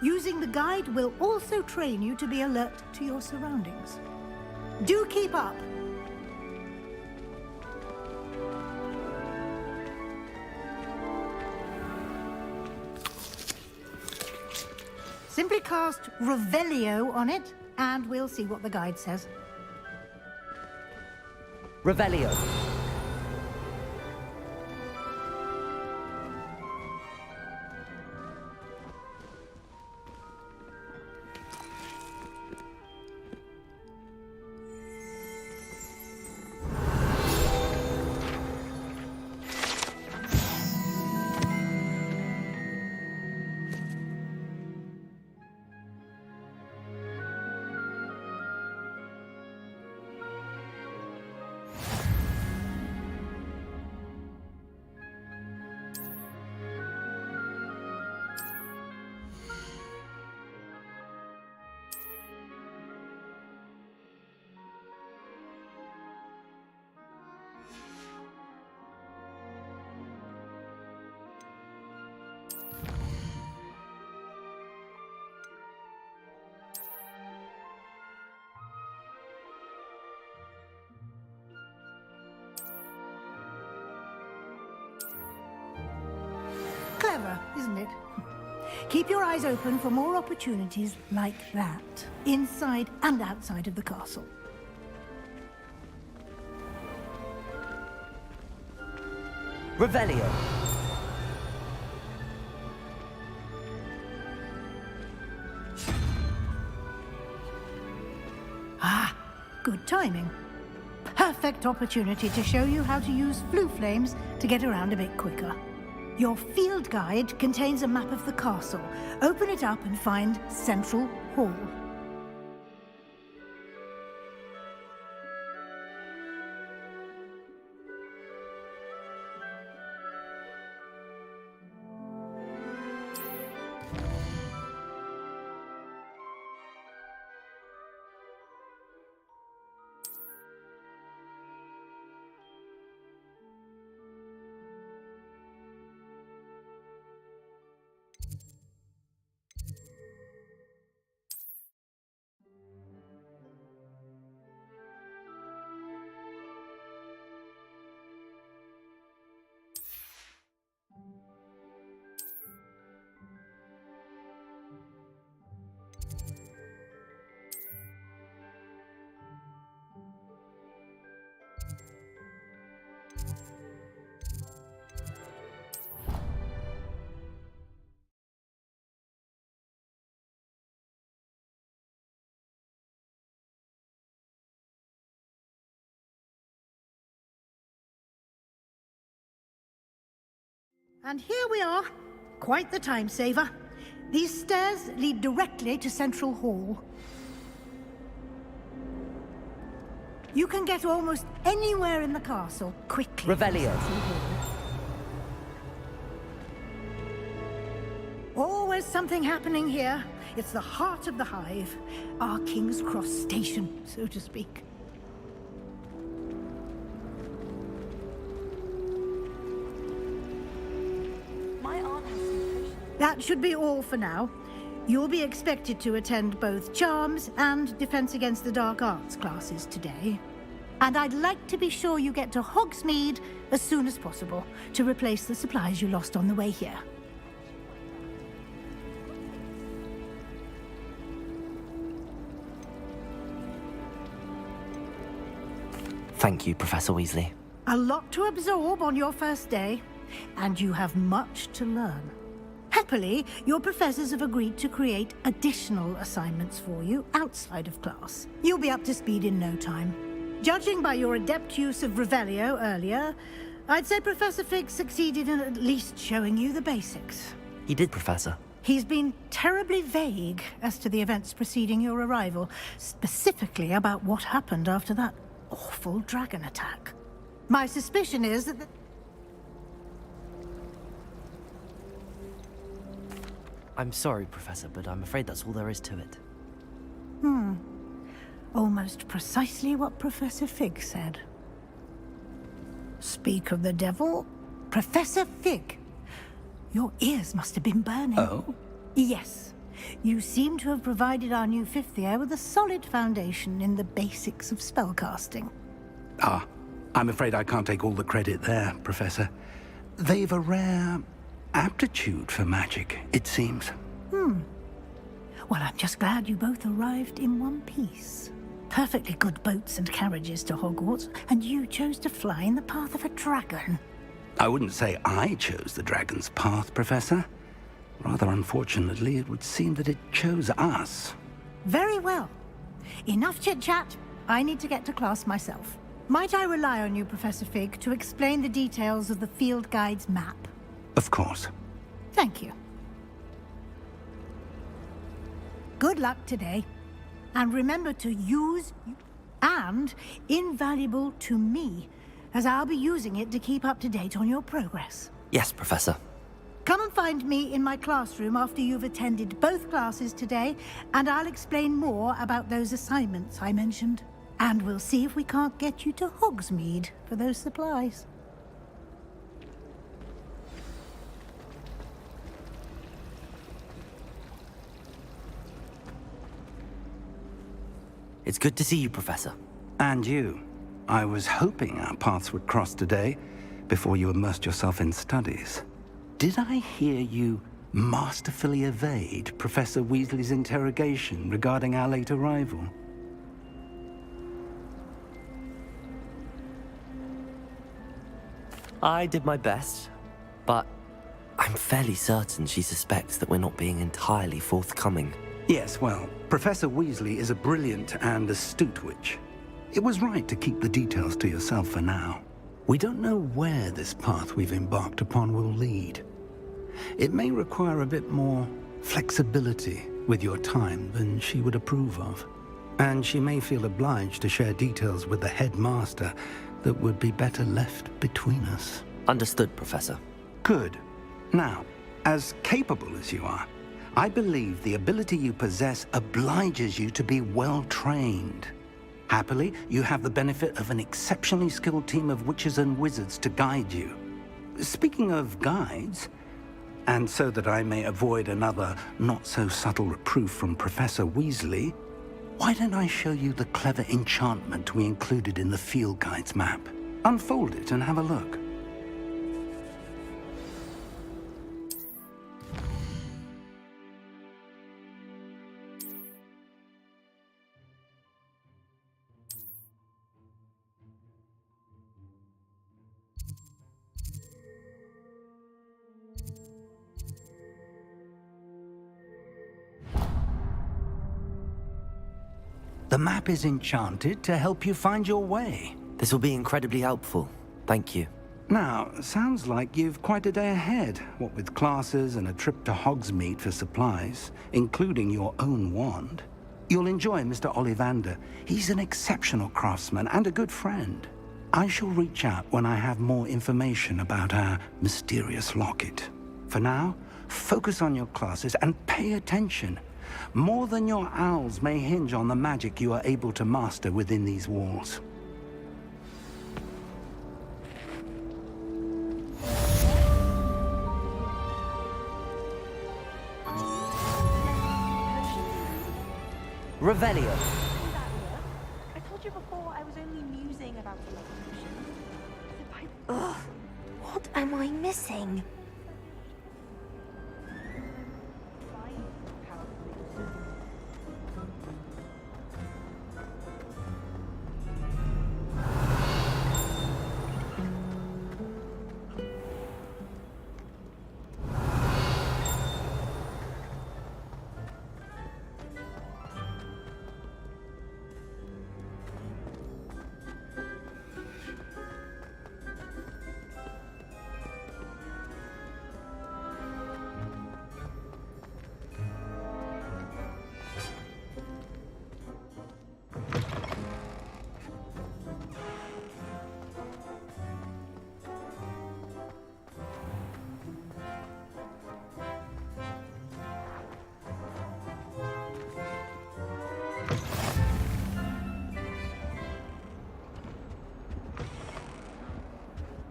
Using the guide will also train you to be alert to your surroundings. Do keep up! Simply cast Revelio on it, and we'll see what the guide says. Revelio. Clever, isn't it? Keep your eyes open for more opportunities like that, inside and outside of the castle. Revelio. Ah, good timing. Perfect opportunity to show you how to use flue flames to get around a bit quicker. Your field guide contains a map of the castle. Open it up and find Central Hall. And here we are. Quite the time saver. These stairs lead directly to Central Hall. You can get almost anywhere in the castle quickly. Revelio. Always something happening here. It's the heart of the hive. Our King's Cross station, so to speak. My aunt has some potions. That should be all for now. You'll be expected to attend both Charms and Defense Against the Dark Arts classes today. And I'd like to be sure you get to Hogsmeade as soon as possible to replace the supplies you lost on the way here. Thank you, Professor Weasley. A lot to absorb on your first day, and you have much to learn. Happily, your professors have agreed to create additional assignments for you outside of class. You'll be up to speed in no time. Judging by your adept use of Revelio earlier, I'd say Professor Fig succeeded in at least showing you the basics. He did, Professor. He's been terribly vague as to the events preceding your arrival, specifically about what happened after that awful dragon attack. My suspicion is that I'm sorry, Professor, but I'm afraid that's all there is to it. Almost precisely what Professor Fig said. Speak of the devil, Professor Fig. Your ears must have been burning. Oh? Yes. You seem to have provided our new fifth year with a solid foundation in the basics of spellcasting. Ah, I'm afraid I can't take all the credit there, Professor. They've a rare aptitude for magic, it seems. Well, I'm just glad you both arrived in one piece. Perfectly good boats and carriages to Hogwarts, and you chose to fly in the path of a dragon. I wouldn't say I chose the dragon's path, Professor. Rather unfortunately, it would seem that it chose us. Very well. Enough chit-chat. I need to get to class myself. Might I rely on you, Professor Fig, to explain the details of the field guide's map? Of course. Thank you. Good luck today. And remember to use and invaluable to me, as I'll be using it to keep up to date on your progress. Yes, Professor. Come and find me in my classroom after you've attended both classes today, and I'll explain more about those assignments I mentioned. And we'll see if we can't get you to Hogsmeade for those supplies. It's good to see you, Professor. And you. I was hoping our paths would cross today, before you immersed yourself in studies. Did I hear you masterfully evade Professor Weasley's interrogation regarding our late arrival? I did my best, but I'm fairly certain she suspects that we're not being entirely forthcoming. Yes, well, Professor Weasley is a brilliant and astute witch. It was right to keep the details to yourself for now. We don't know where this path we've embarked upon will lead. It may require a bit more flexibility with your time than she would approve of. And she may feel obliged to share details with the headmaster that would be better left between us. Understood, Professor. Good. Now, as capable as you are, I believe the ability you possess obliges you to be well-trained. Happily, you have the benefit of an exceptionally skilled team of witches and wizards to guide you. Speaking of guides, and so that I may avoid another not-so-subtle reproof from Professor Weasley, why don't I show you the clever enchantment we included in the field guide's map? Unfold it and have a look. The map is enchanted to help you find your way. This will be incredibly helpful. Thank you. Now, sounds like you've quite a day ahead, what with classes and a trip to Hogsmeade for supplies, including your own wand. You'll enjoy Mr. Ollivander. He's an exceptional craftsman and a good friend. I shall reach out when I have more information about our mysterious locket. For now, focus on your classes and pay attention. More than your owls may hinge on the magic you are able to master within these walls. Revelio. I told you before I was only musing about the love potion. Ugh, what am I missing?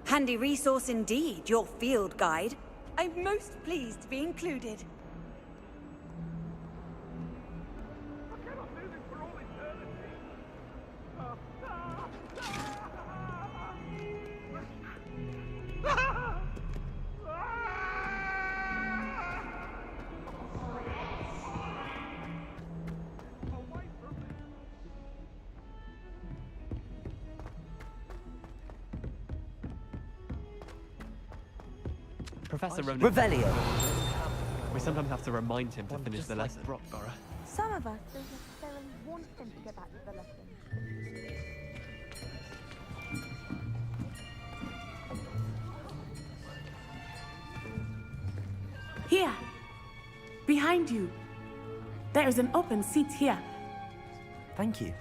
Handy resource indeed, your field guide. I'm most pleased to be included. Professor Ronan. Revelio. We sometimes have to remind him to finish the lesson. Some of us don't necessarily want him to get back to the lesson. Here, behind you. There is an open seat here. Thank you.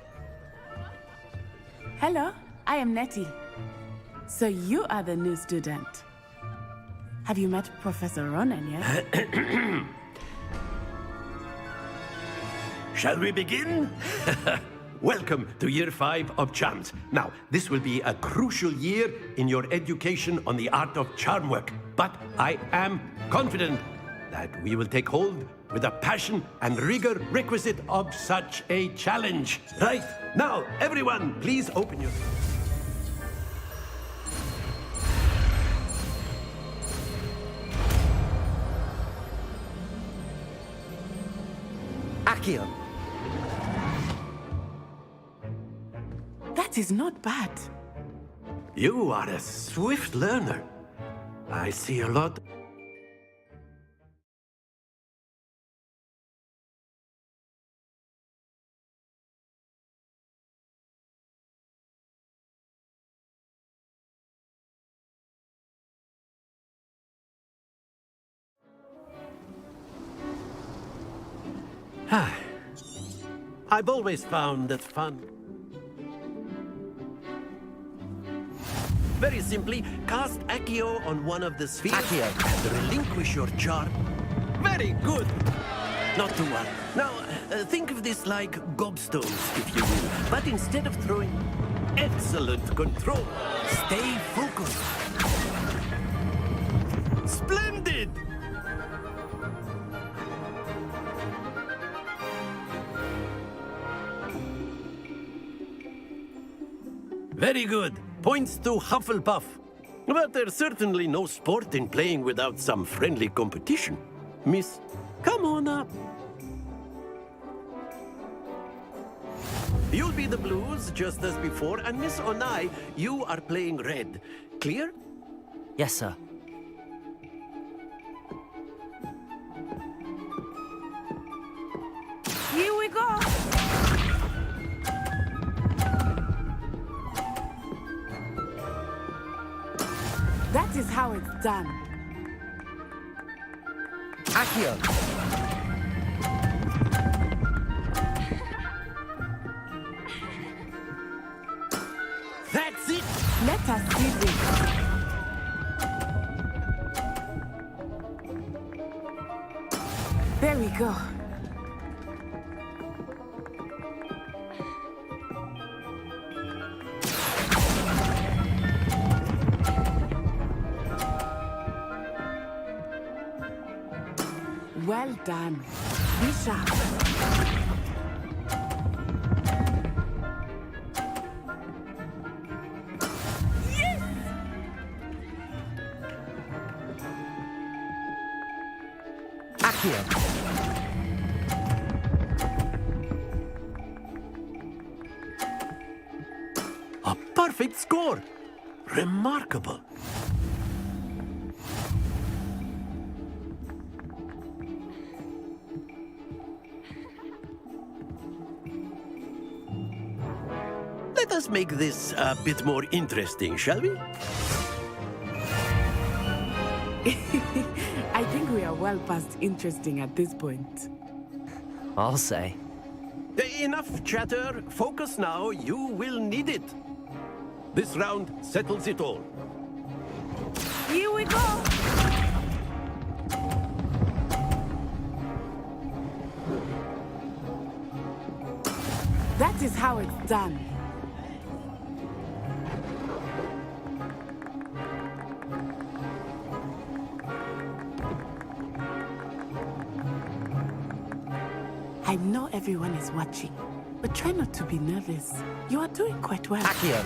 Hello, I am Nettie. So you are the new student. Have you met Professor Ronan yet? Shall we begin? Welcome to Year 5 of Charms. Now, this will be a crucial year in your education on the art of charm work. But I am confident that we will take hold with the passion and rigor requisite of such a challenge. Right, now, everyone, please open your... Accio. That is not bad. You are a swift learner. I see a lot... I've always found that fun... Very simply, cast Accio on one of the spheres and relinquish your charm. Very good! Not to worry. Now, think of this like gobstones, if you will. But instead of throwing... Excellent control! Stay focused! Splendid! Very good. Points to Hufflepuff. But there's certainly no sport in playing without some friendly competition. Miss, come on up. You'll be the blues, just as before, and Miss Onai, you are playing red. Clear? Yes, sir. Here we go! That is how it's done. Accio! That's it! Let us see this. There we go. Well done. Be sharp. Yes! Accio! A perfect score! Remarkable. Let us make this a bit more interesting, shall we? I think we are well past interesting at this point. I'll say. Enough chatter. Focus now. You will need it. This round settles it all. Here we go! That is how it's done. I know everyone is watching, but try not to be nervous. You are doing quite well. Accio!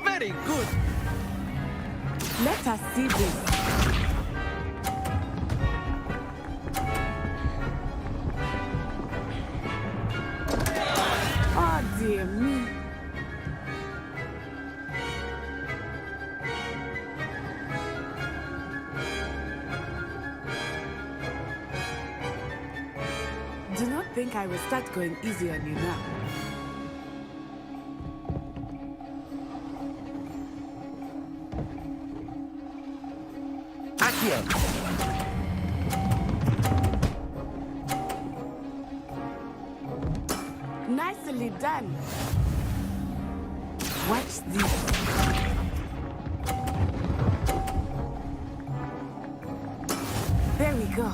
Very good. Let us see this. Oh dear me. Do not think I will start going easy on you now. Accio! Nicely done. Watch this. There we go.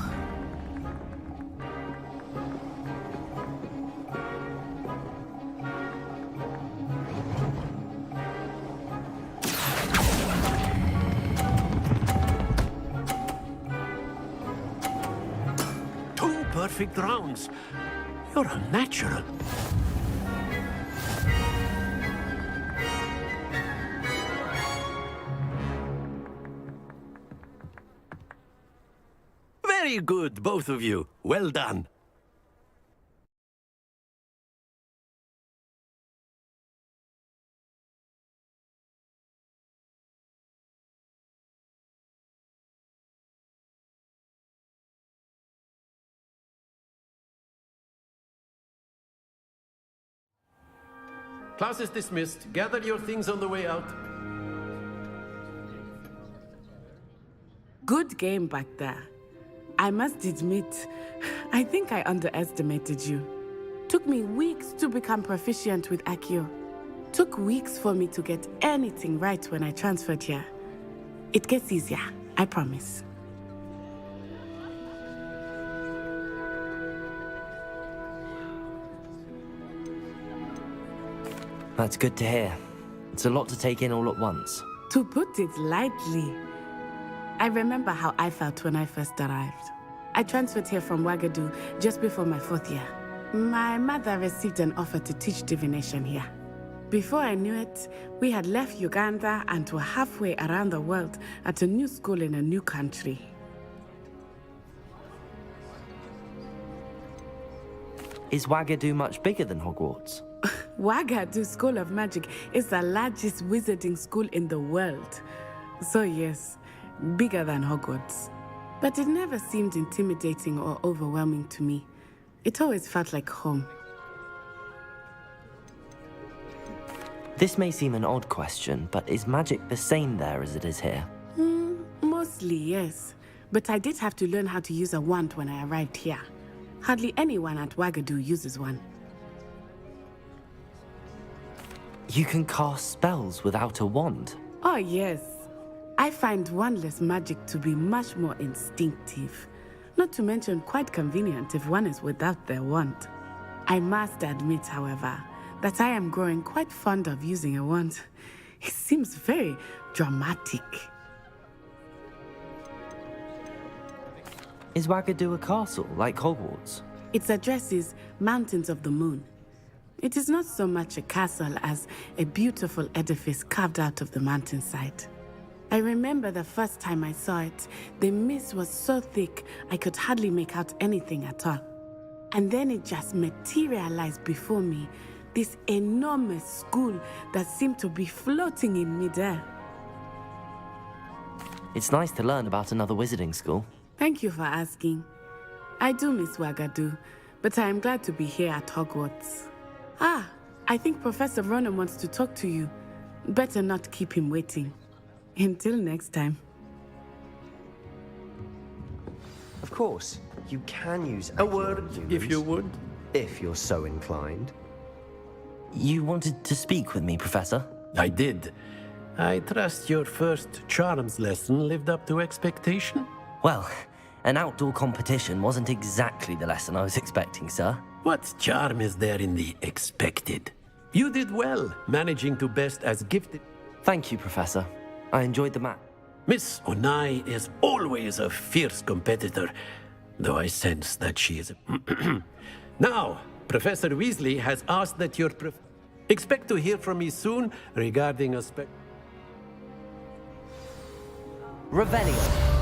Two perfect rounds. You're a natural. Very good, both of you. Well done. Class is dismissed. Gather your things on the way out. Good game back there. I must admit, I think I underestimated you. Took me weeks to become proficient with Accio. Took weeks for me to get anything right when I transferred here. It gets easier, I promise. That's good to hear. It's a lot to take in all at once. To put it lightly, I remember how I felt when I first arrived. I transferred here from Ouagadougou just before my 4th year. My mother received an offer to teach divination here. Before I knew it, we had left Uganda and were halfway around the world at a new school in a new country. Is Ouagadougou much bigger than Hogwarts? Ouagadougou School of Magic is the largest wizarding school in the world. So yes, bigger than Hogwarts. But it never seemed intimidating or overwhelming to me. It always felt like home. This may seem an odd question, but is magic the same there as it is here? Mostly, yes. But I did have to learn how to use a wand when I arrived here. Hardly anyone at Wagadu uses one. You can cast spells without a wand? Oh, yes. I find wandless magic to be much more instinctive. Not to mention quite convenient if one is without their wand. I must admit, however, that I am growing quite fond of using a wand. It seems very dramatic. Is Wagadu a castle, like Hogwarts? Its address is Mountains of the Moon. It is not so much a castle as a beautiful edifice carved out of the mountainside. I remember the first time I saw it, the mist was so thick I could hardly make out anything at all. And then it just materialized before me, this enormous school that seemed to be floating in midair. It's nice to learn about another wizarding school. Thank you for asking. I do miss Wagadu, but I am glad to be here at Hogwarts. Ah, I think Professor Ronan wants to talk to you. Better not keep him waiting. Until next time. Of course, you can use a word if you would, if you're so inclined. You wanted to speak with me, Professor? I did. I trust your first charms lesson lived up to expectation? Well, an outdoor competition wasn't exactly the lesson I was expecting, sir. What charm is there in the expected? You did well, managing to best as gifted. Thank you, Professor. I enjoyed the match. Miss Onai is always a fierce competitor, though I sense that she is Now, Professor Weasley has asked that your expect to hear from me soon regarding a Revelio.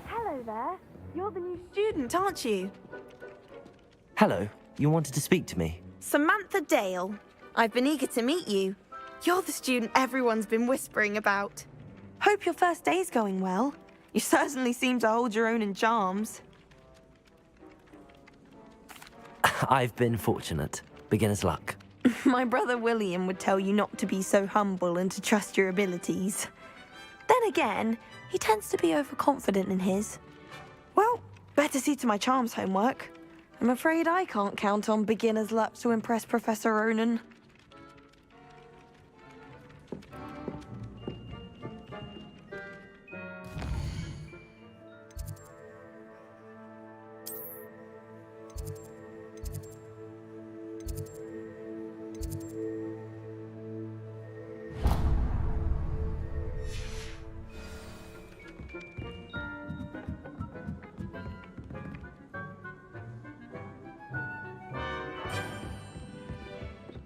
Hello there. You're the new student, aren't you? Hello. You wanted to speak to me? Samantha Dale. I've been eager to meet you. You're the student everyone's been whispering about. Hope your first day's going well. You certainly seem to hold your own in charms. I've been fortunate. Beginner's luck. My brother William would tell you not to be so humble and to trust your abilities. Then again, he tends to be overconfident in his. Well, better see to my charms homework. I'm afraid I can't count on beginner's luck to impress Professor Ronan.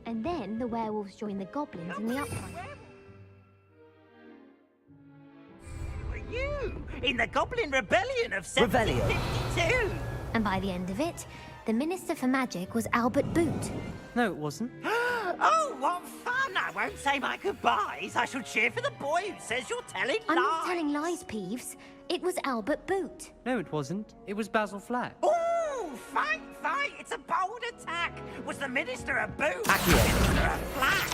And then the werewolves joined the goblins in the uprising. Were you in the Goblin Rebellion of 1752? And by the end of it, the Minister for Magic was Albert Boot. No, it wasn't. Oh, what fun! I won't say my goodbyes. I shall cheer for the boy who says you're telling I'm lies. not telling lies, Peeves. It was Albert Boot. No, it wasn't. It was Basil Flack. Oh, fight! It's a bold attack. Was the Minister a boot? Minister a flack?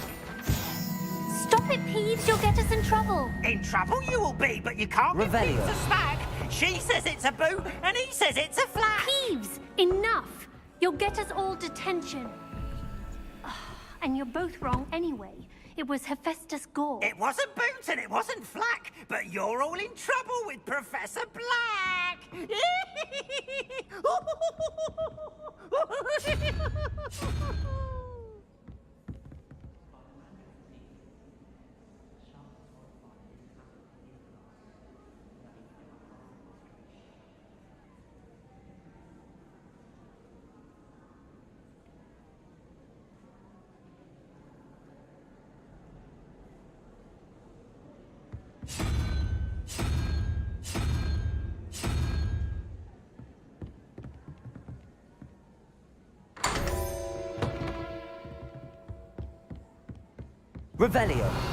Stop it, Peeves. You'll get us in trouble. In trouble you will be, but you can't give Revelio. Peeves a smack. She says it's a boot, and he says it's a flack. Peeves, enough. You'll get us all detention. And you're both wrong anyway. It was Hephaestus Gore. It wasn't Boot and it wasn't Flack, but you're all in trouble with Professor Black. Revelio.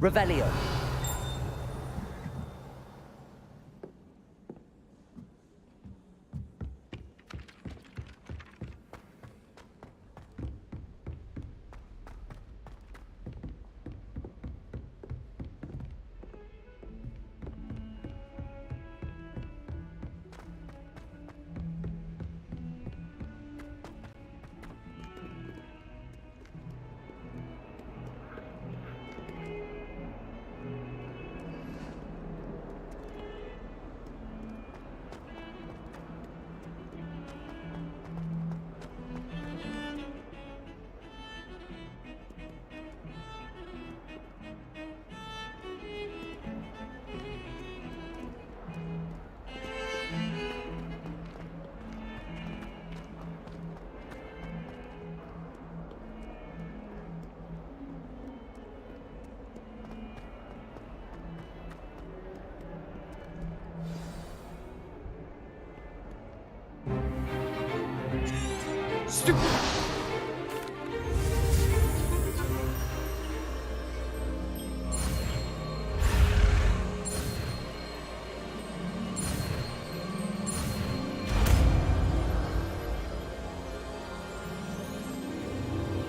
Revelio.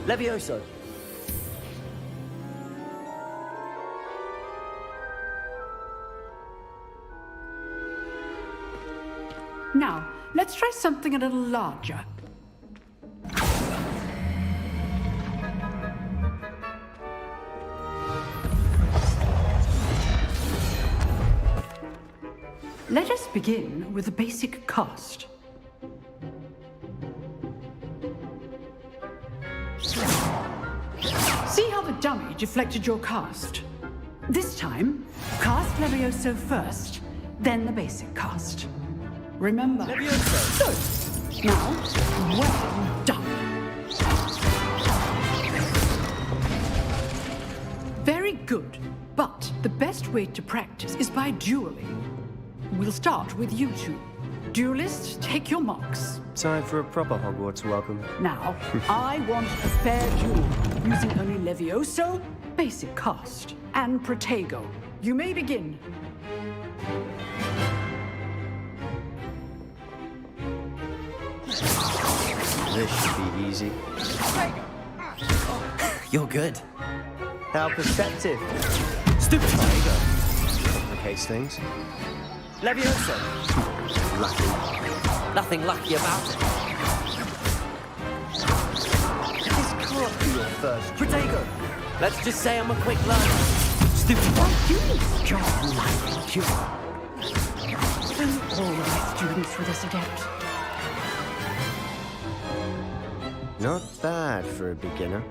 Levioso. Now, let's try something a little larger. Let us begin with the basic cast. See how the dummy deflected your cast? This time, cast Levioso first, then the basic cast. Remember. Levioso. Good. Now, well done. Very good. But the best way to practice is by dueling. We'll start with you two. Duelists, take your marks. Time for a proper Hogwarts welcome. Now, I want a fair duel, using only Levioso, basic cast, and Protego. You may begin. This should be easy. You're good. How perceptive. Stupid Tiger. Complicates things. Levioso. Lucky. Nothing lucky about it. This can't be your first. Protego. Let's just say I'm a quick learner. Stupid one. Just like you. Don't all my students with this adept. Not bad for a beginner.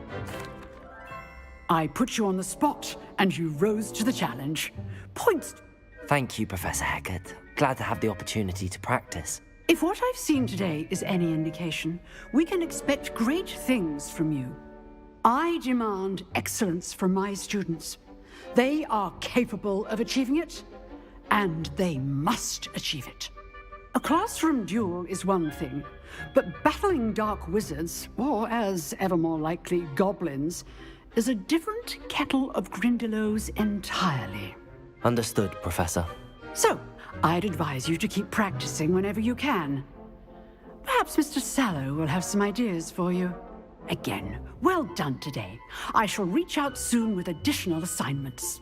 I put you on the spot, and you rose to the challenge. Points. Thank you, Professor Hecat. Glad to have the opportunity to practice. If what I've seen today is any indication, we can expect great things from you. I demand excellence from my students. They are capable of achieving it, and they must achieve it. A classroom duel is one thing, but battling dark wizards, or as ever more likely, goblins, is a different kettle of Grindylows entirely. Understood, Professor. So, I'd advise you to keep practicing whenever you can. Perhaps Mr. Sallow will have some ideas for you. Again, well done today. I shall reach out soon with additional assignments.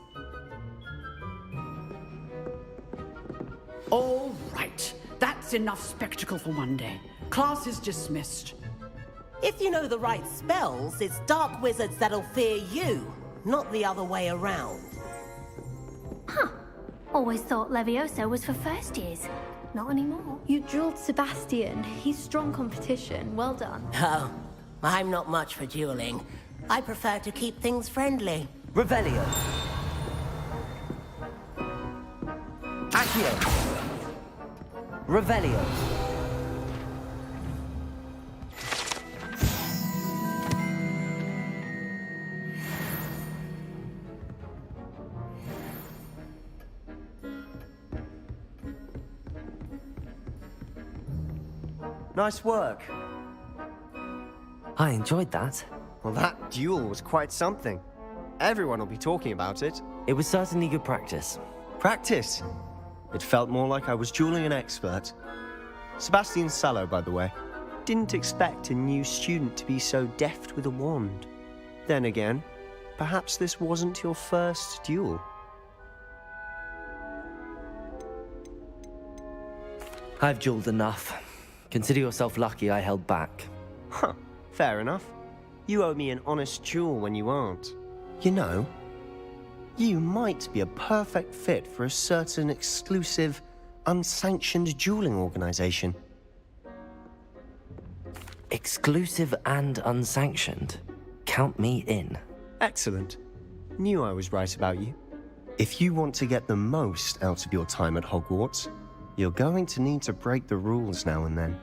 All right. That's enough spectacle for one day. Class is dismissed. If you know the right spells, it's dark wizards that'll fear you, not the other way around. Huh. Always thought Levioso was for first years. Not anymore. You dueled Sebastian. He's strong competition. Well done. Oh, I'm not much for dueling. I prefer to keep things friendly. Revelio. Accio. Revelio. Nice work. I enjoyed that. Well, that duel was quite something. Everyone will be talking about it. It was certainly good practice. Practice? It felt more like I was dueling an expert. Sebastian Sallow, by the way. Didn't expect a new student to be so deft with a wand. Then again, perhaps this wasn't your first duel. I've dueled enough. Consider yourself lucky I held back. Huh, fair enough. You owe me an honest duel when you aren't. You know, you might be a perfect fit for a certain exclusive, unsanctioned dueling organization. Exclusive and unsanctioned? Count me in. Excellent. Knew I was right about you. If you want to get the most out of your time at Hogwarts, you're going to need to break the rules now and then.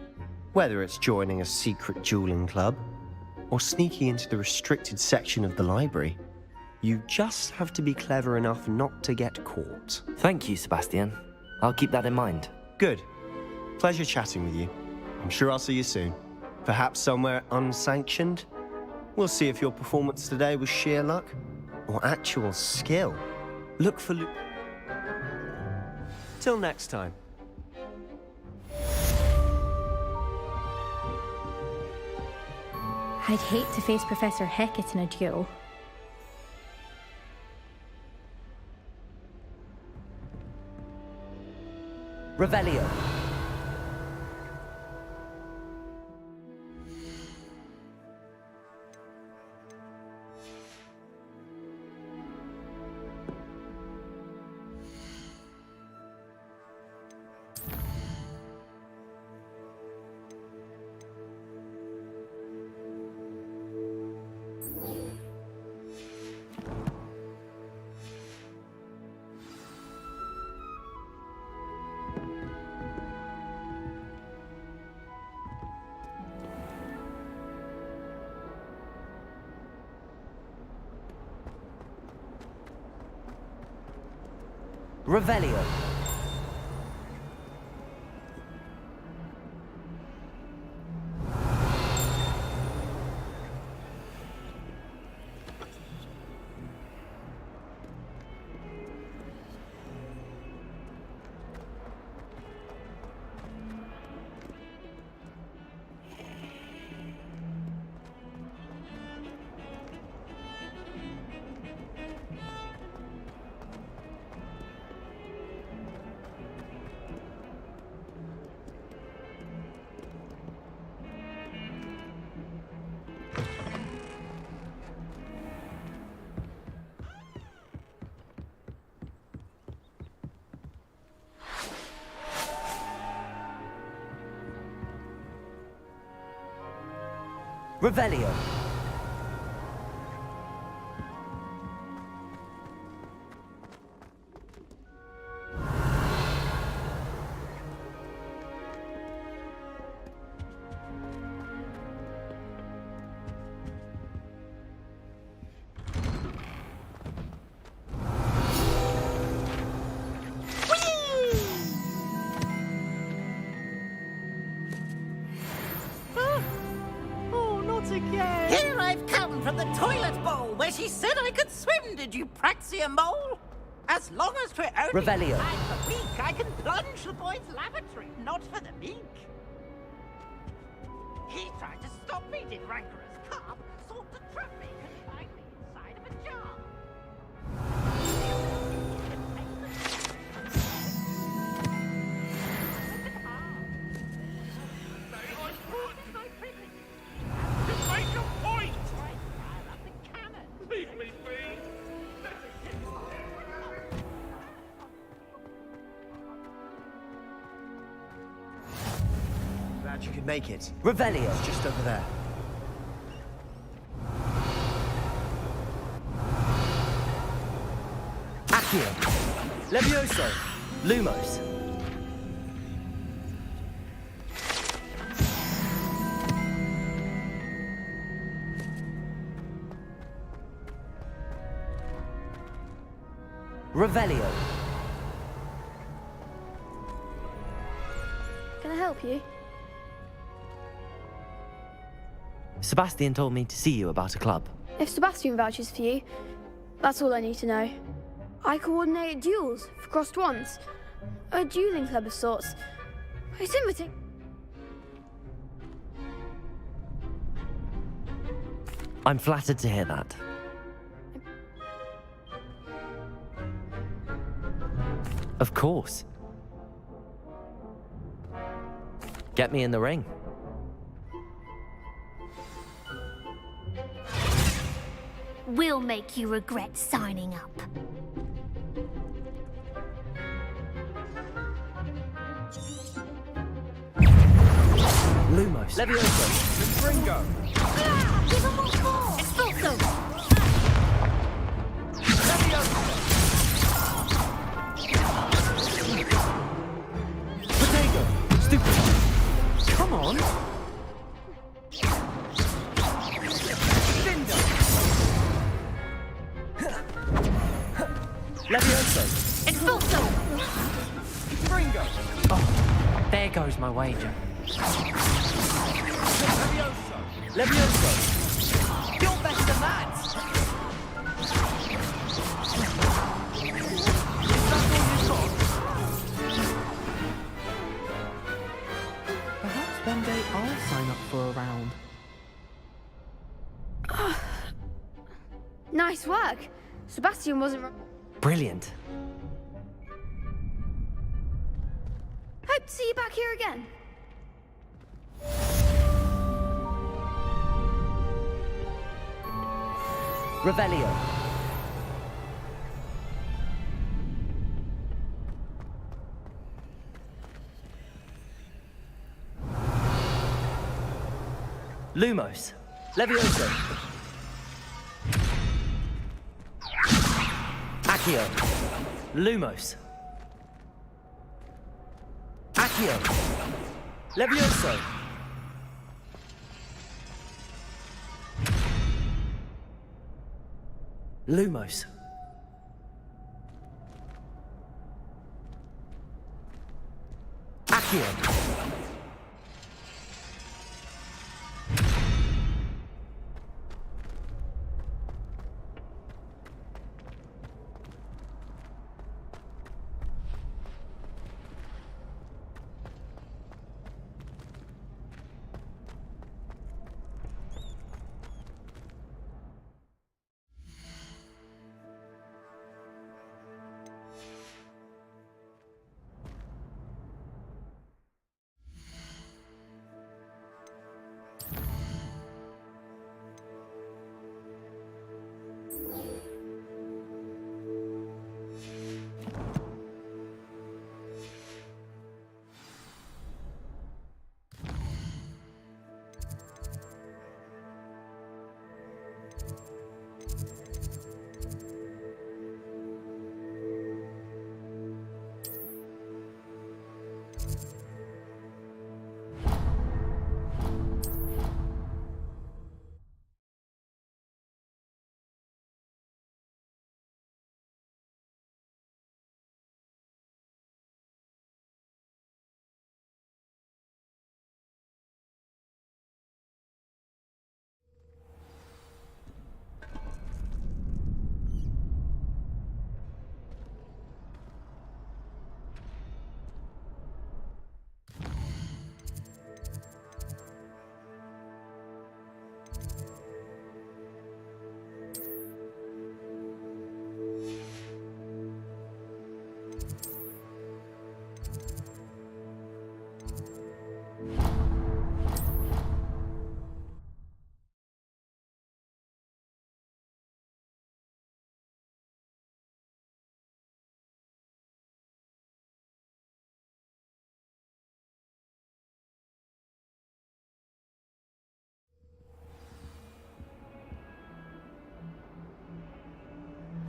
Whether it's joining a secret dueling club, or sneaking into the restricted section of the library, you just have to be clever enough not to get caught. Thank you, Sebastian. I'll keep that in mind. Good. Pleasure chatting with you. I'm sure I'll see you soon. Perhaps somewhere unsanctioned? We'll see if your performance today was sheer luck, or actual skill. Look for Till next time. I'd hate to face Professor Hecat in a duel. Revelio. Revelio. Revelio. Here I've come from the toilet bowl where she said I could swim, did you praxia mole? As long as we're only Revelio. half a week, I can plunge the boy's lavatory, not for the meek. He tried to stop me, did rancorous carp, sought to trap me, confine me inside of a jar. Make a point! Leave me be! Glad you could make it. Revelio. It's just over there. Accio. Levioso. Lumos. Revelio. Can I help you? Sebastian told me to see you about a club. If Sebastian vouches for you, that's all I need to know. I coordinate duels for crossed ones. A dueling club of sorts. It's inviting. I'm flattered to hear that. Of course. Get me in the ring. We'll make you regret signing up. Lumos. Levioso. Ringo. Give them all four! Expulso! Potato. Stupid. Come on. Levioso. Expulso! Ringo. Oh, there goes my wager. Levioso. Levioso. You're better than that. Perhaps one day I'll sign up for a round. Nice work. Sebastian wasn't... Brilliant. Hope to see you back here again. Revelio. Lumos. Levioso. Accio. Lumos. Accio. Levioso. Lumos. Accio.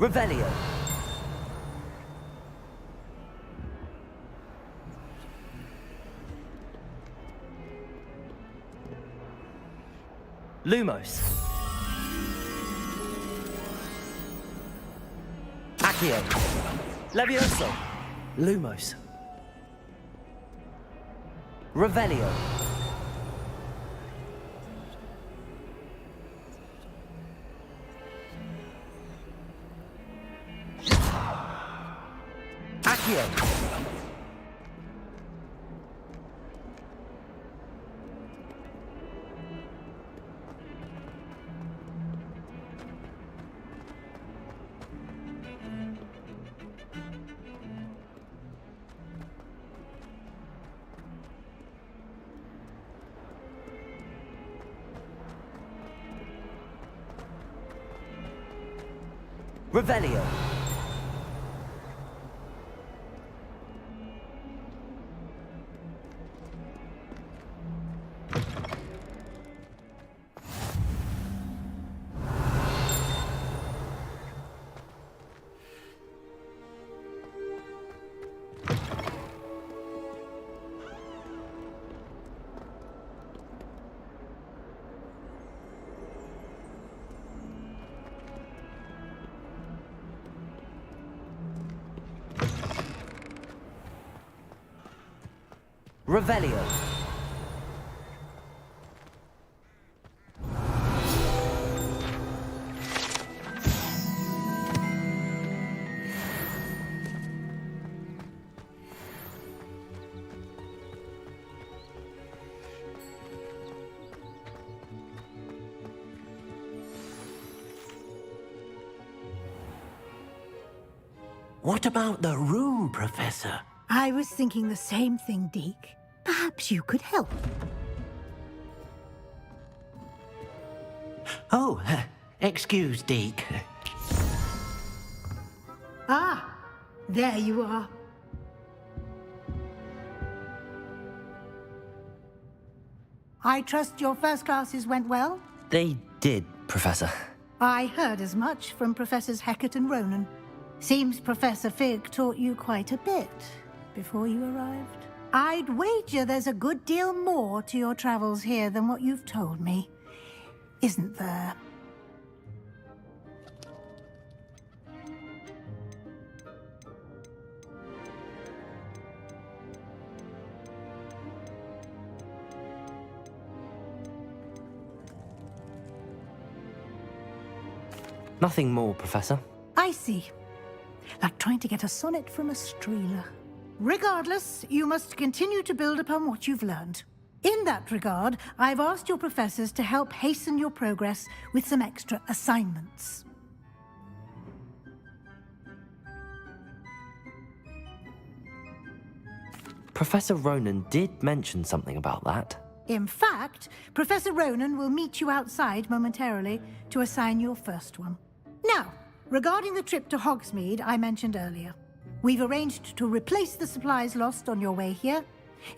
Revelio. Lumos. Accio. Levioso. Lumos. Revelio. Accio. Revelio. Revelio. What about the room, Professor? I was thinking the same thing, Deke. Perhaps you could help. Oh, excuse, Deke. Ah, there you are. I trust your first classes went well? They did, Professor. I heard as much from Professors Hecat and Ronan. Seems Professor Fig taught you quite a bit before you arrived. I'd wager there's a good deal more to your travels here than what you've told me. Isn't there? Nothing more, Professor. I see. Like trying to get a sonnet from a streeler. Regardless, you must continue to build upon what you've learned. In that regard, I've asked your professors to help hasten your progress with some extra assignments. Professor Ronan did mention something about that. In fact, Professor Ronan will meet you outside momentarily to assign your first one. Now, regarding the trip to Hogsmeade I mentioned earlier, we've arranged to replace the supplies lost on your way here,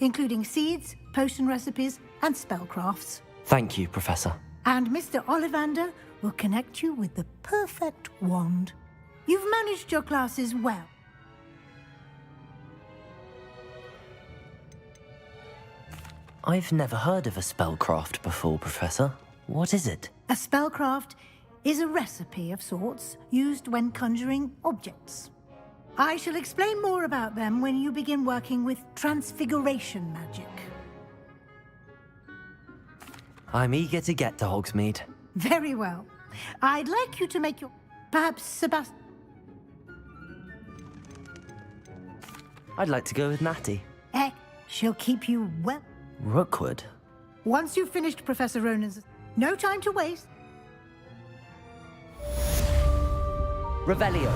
including seeds, potion recipes, and spellcrafts. Thank you, Professor. And Mr. Ollivander will connect you with the perfect wand. You've managed your classes well. I've never heard of a spellcraft before, Professor. What is it? A spellcraft is a recipe of sorts used when conjuring objects. I shall explain more about them when you begin working with transfiguration magic. I'm eager to get to Hogsmeade. Very well. I'd like you to make your... perhaps Sebastian... I'd like to go with Natty. She'll keep you well... Rookwood? Once you've finished Professor Ronan's... No time to waste. Revelio.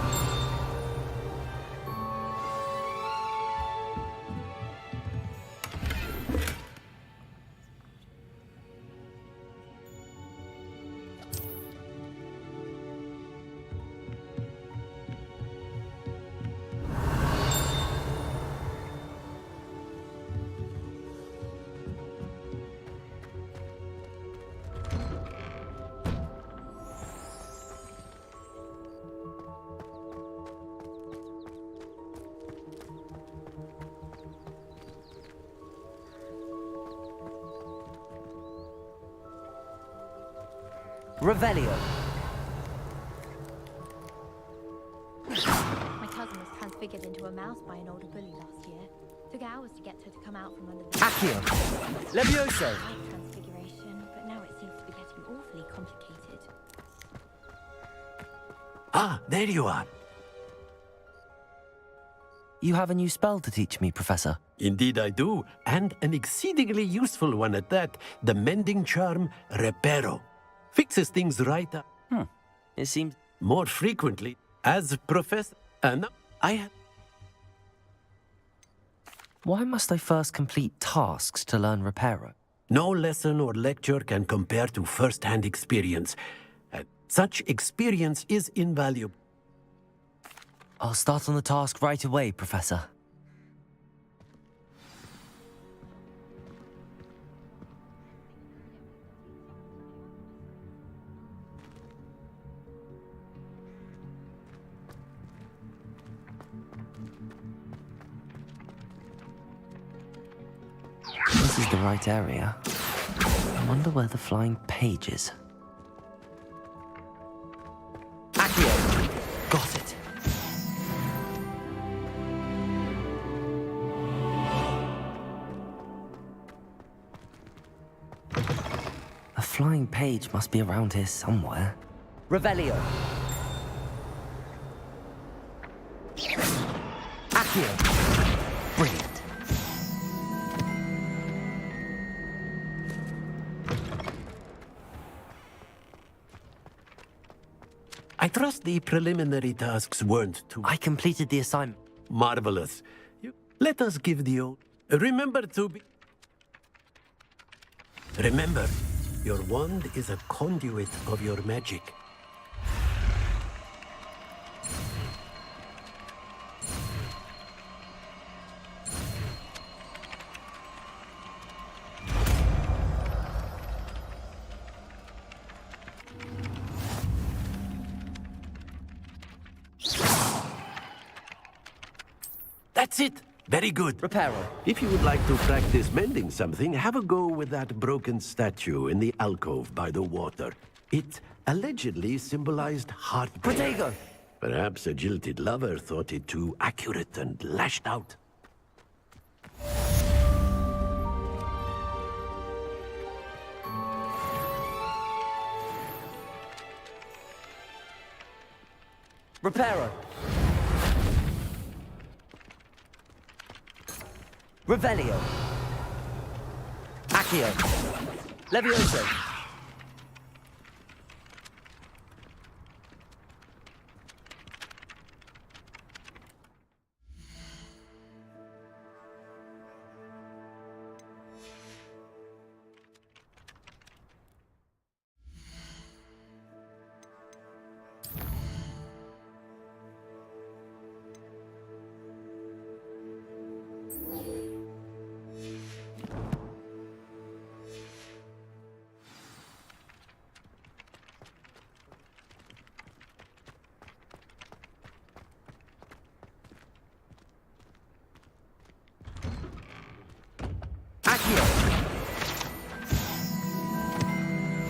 Revelio. My cousin was transfigured into a mouse by an older bully last year. Took hours to get her to come out from under the... Accio. Levioso. Like transfiguration, but now it seems to be getting awfully complicated. Ah, there you are. You have a new spell to teach me, Professor. Indeed I do, and an exceedingly useful one at that. The mending charm, Reparo. Fixes things right up. It seems... More frequently, as Professor... no, I... Why must I first complete tasks to learn Reparo? No lesson or lecture can compare to first-hand experience. And such experience is invaluable. I'll start on the task right away, Professor. This is the right area. I wonder where the flying page is. Accio! Got it. A flying page must be around here somewhere. Revelio. Accio. Brilliant. I'd trust the preliminary tasks weren't too... I completed the assignment. Marvelous. Let us give the old... Remember to be... Remember, your wand is a conduit of your magic. That's it! Very good. Repairer. If you would like to practice mending something, have a go with that broken statue in the alcove by the water. It allegedly symbolized heartbreak. Protego! Perhaps a jilted lover thought it too accurate and lashed out. Repairer. Revelio. Accio. Levioso. Accio.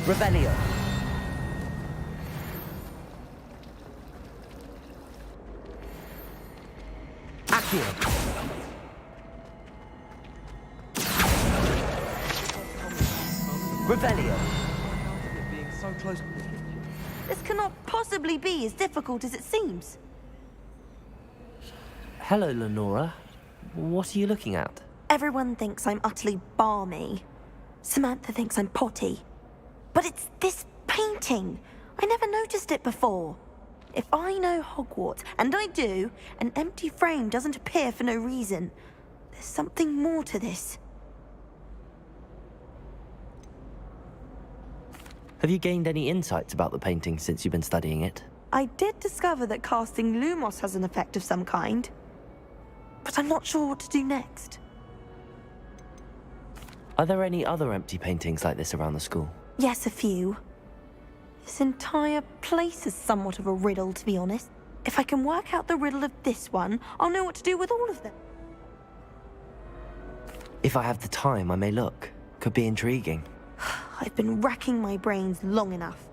Revelio. Accio. Revelio. Being so close. This cannot possibly be as difficult as it seems. Hello, Lenora. What are you looking at? Everyone thinks I'm utterly balmy. Samantha thinks I'm potty. But it's this painting. I never noticed it before. If I know Hogwarts, and I do, an empty frame doesn't appear for no reason. There's something more to this. Have you gained any insights about the painting since you've been studying it? I did discover that casting Lumos has an effect of some kind. But I'm not sure what to do next. Are there any other empty paintings like this around the school? Yes, a few. This entire place is somewhat of a riddle, to be honest. If I can work out the riddle of this one, I'll know what to do with all of them. If I have the time, I may look. Could be intriguing. I've been racking my brains long enough.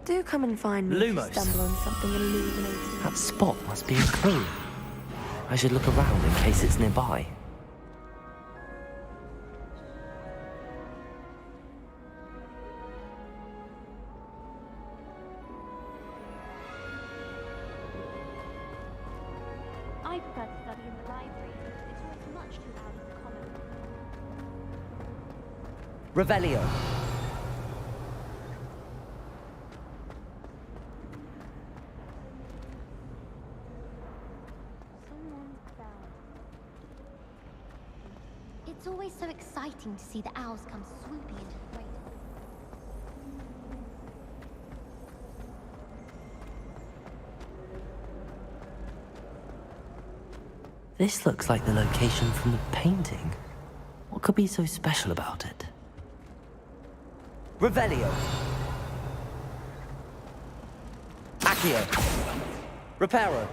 Do come and find me if you Lumos. stumble on something illuminating. That spot must be a clue. I should look around in case it's nearby. I prefer to study in the library. It's always much too loud in the common. Revelio. It's always so exciting to see the owls come swooping into the great. This looks like the location from the painting. What could be so special about it? Revelio. Accio. Reparo.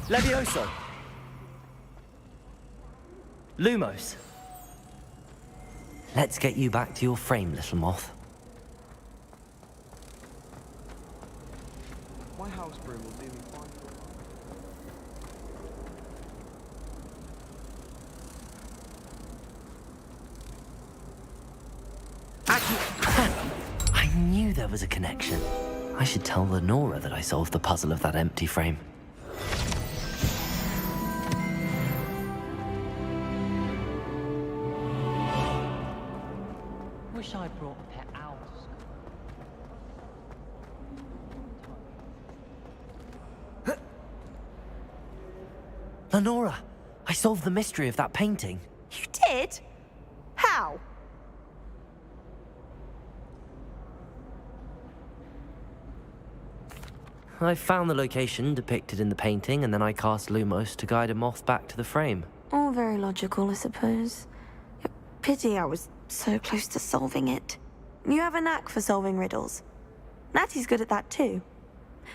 Levioso. Lumos. Let's get you back to your frame, little moth. My house broom will do me fine. I knew there was a connection. I should tell Lenora that I solved the puzzle of that empty frame. Wish I brought a pet owl to school. Lenora, I solved the mystery of that painting. You did? How? I found the location depicted in the painting, and then I cast Lumos to guide a moth back to the frame. All very logical, I suppose. Pity I was so close to solving it. You have a knack for solving riddles. Natty's good at that too.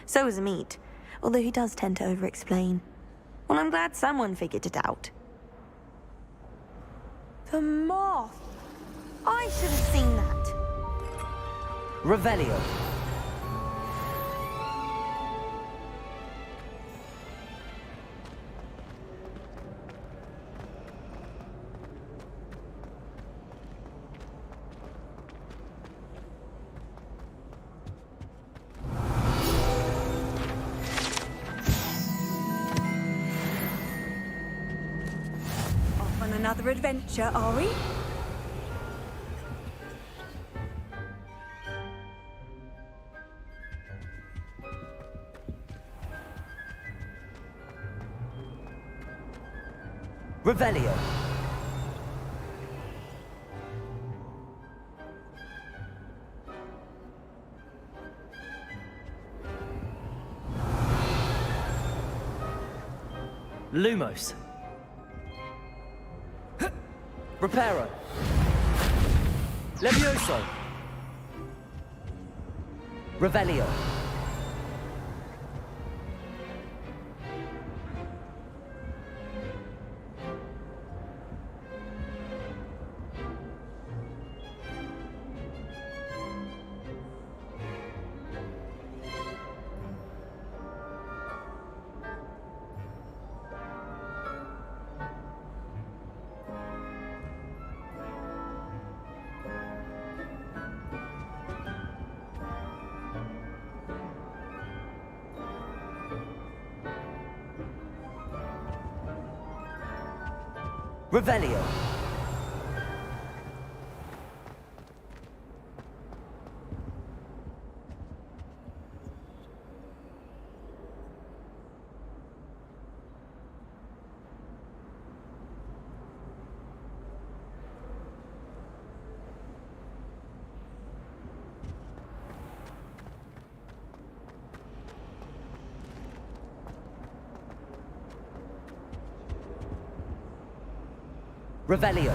So is Amit, although he does tend to over-explain. Well, I'm glad someone figured it out. The moth! I should have seen that. Revelio. Off on another adventure, are we? Revelio. Lumos. Reparo. Levioso. Revelio. Revelio. Revelio.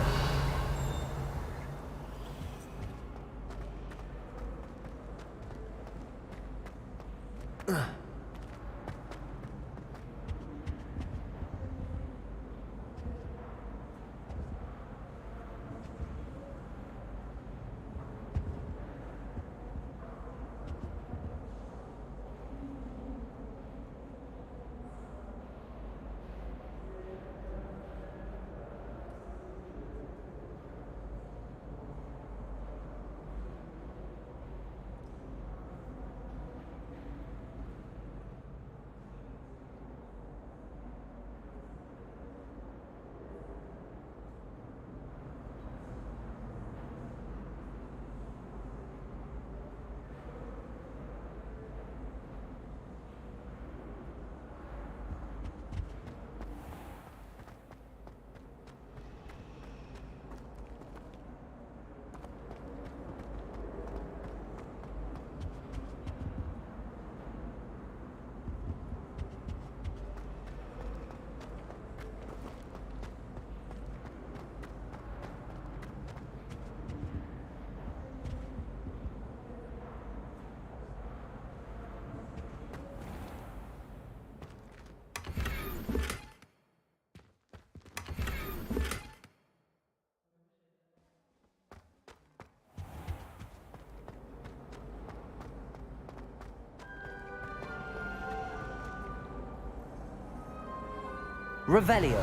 Revelio.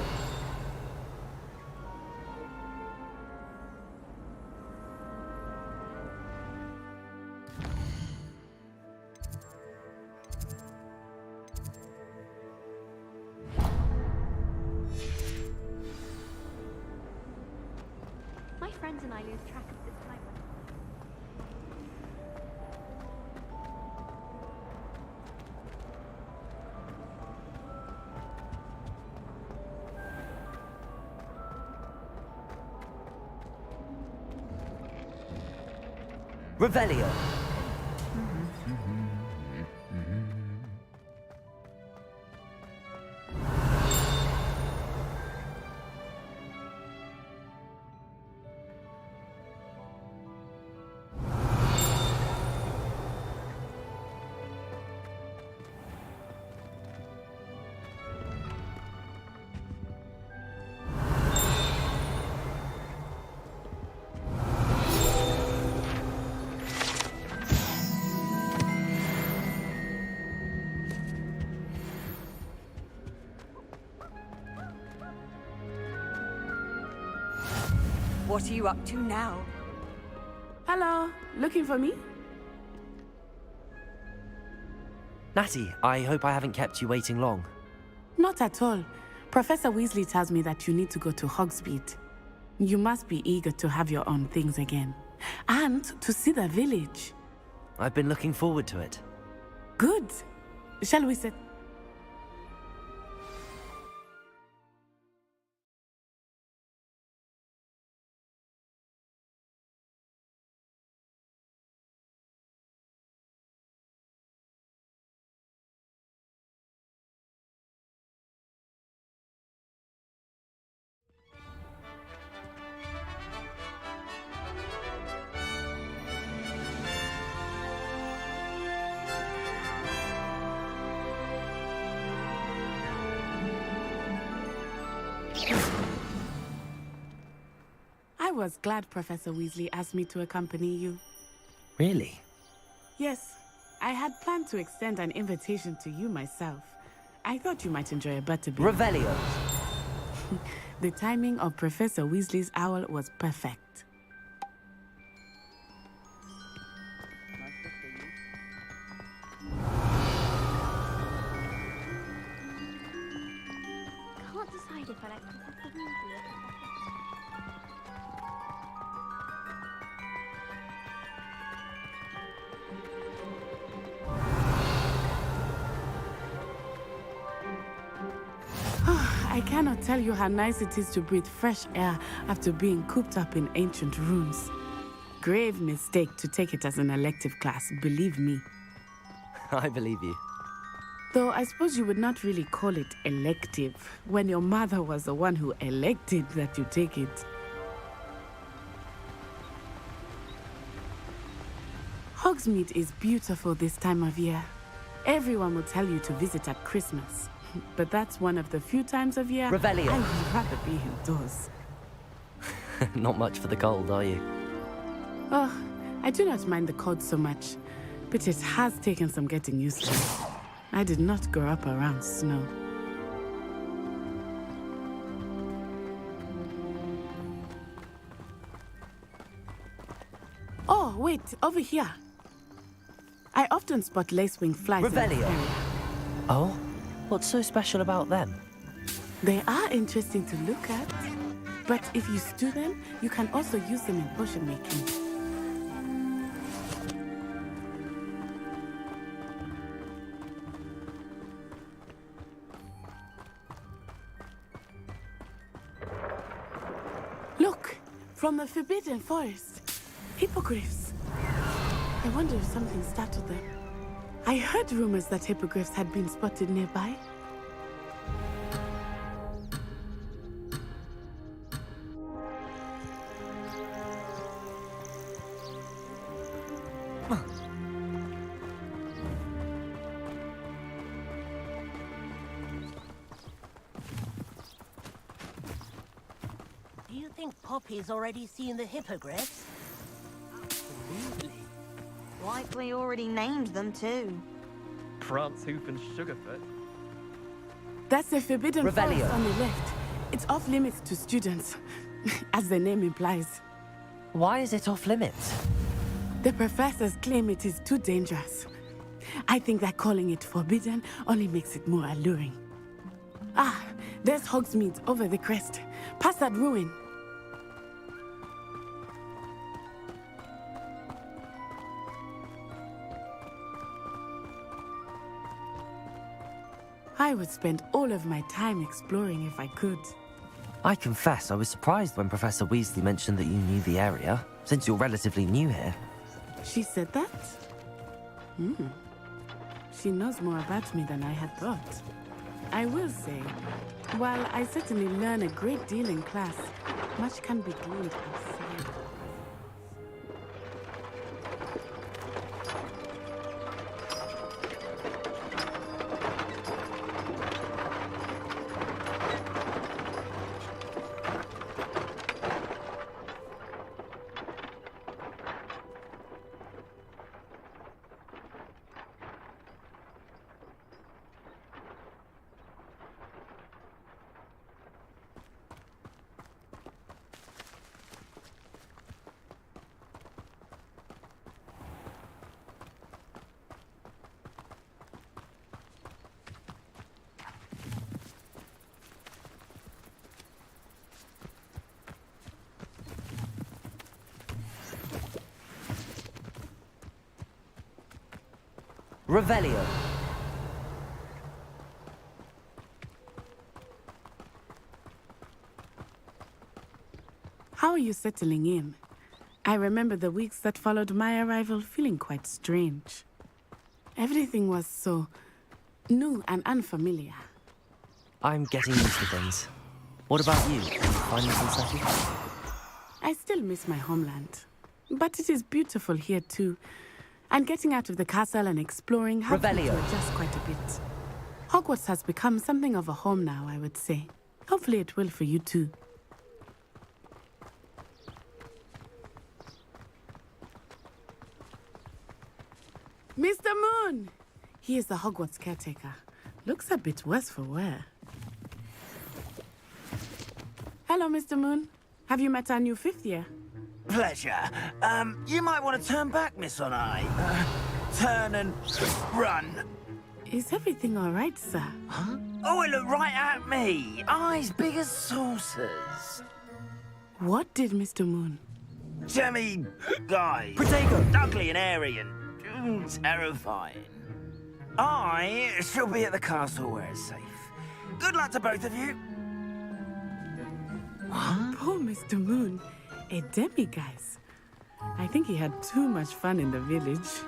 My friends and I lose track of this time. Revelio. What are you up to now? Hello, looking for me? Natty, I hope I haven't kept you waiting long. Not at all. Professor Weasley tells me that you need to go to Hogsmeade. You must be eager to have your own things again. And to see the village. I've been looking forward to it. Good. Shall we sit? I was glad Professor Weasley asked me to accompany you. Really? Yes, I had planned to extend an invitation to you myself. I thought you might enjoy a butterbeer. Revelio. The timing of Professor Weasley's owl was perfect. Can't decide if I like Professor Weasley or I cannot tell you how nice it is to breathe fresh air after being cooped up in ancient rooms. Grave mistake to take it as an elective class, believe me. I believe you. Though I suppose you would not really call it elective when your mother was the one who elected that you take it. Hogsmeade is beautiful this time of year. Everyone will tell you to visit at Christmas. But that's one of the few times of year Revelio. I would rather be indoors. Not much for the cold, are you? Oh, I do not mind the cold so much, but it has taken some getting used to. I did not grow up around snow. Oh, wait, over here. I often spot lacewing flies in this Revelio. area. Oh? What's so special about them? They are interesting to look at, but if you stew them, you can also use them in potion making. Look, from the Forbidden Forest, hippogriffs. I wonder if something startled them. I heard rumors that hippogriffs had been spotted nearby. Do you think Poppy's already seen the hippogriffs? Absolutely. Likely already named them too. Prance, Hoof, and Sugarfoot. That's the Forbidden Revelio. Forest on the left. It's off limits to students, as the name implies. Why is it off limits? The professors claim it is too dangerous. I think that calling it forbidden only makes it more alluring. Ah, there's Hogsmeade over the crest. Past that ruin. I would spend all of my time exploring if I could. I confess I was surprised when Professor Weasley mentioned that you knew the area, since you're relatively new here. She said that? She knows more about me than I had thought. I will say, while I certainly learn a great deal in class, much can be gleaned outside. Revelio. How are you settling in? I remember the weeks that followed my arrival feeling quite strange. Everything was so new and unfamiliar. I'm getting used to things. What about you? Finding some settled? I still miss my homeland, but it is beautiful here too. And getting out of the castle and exploring helped me to adjust quite a bit. Hogwarts has become something of a home now, I would say. Hopefully it will for you too. Mr. Moon! He is the Hogwarts caretaker. Looks a bit worse for wear. Hello, Mr. Moon. Have you met our new 5th year? Pleasure. You might want to turn back, Miss Onai. Turn and run. Is everything all right, sir? Huh? Oh, it looked right at me. Eyes big as saucers. What did Mr. Moon? Jemmy guy. Protego. Ugly and airy and terrifying. I shall be at the castle where it's safe. Good luck to both of you. Poor Mr. Moon. A demiguise. I think he had too much fun in the village.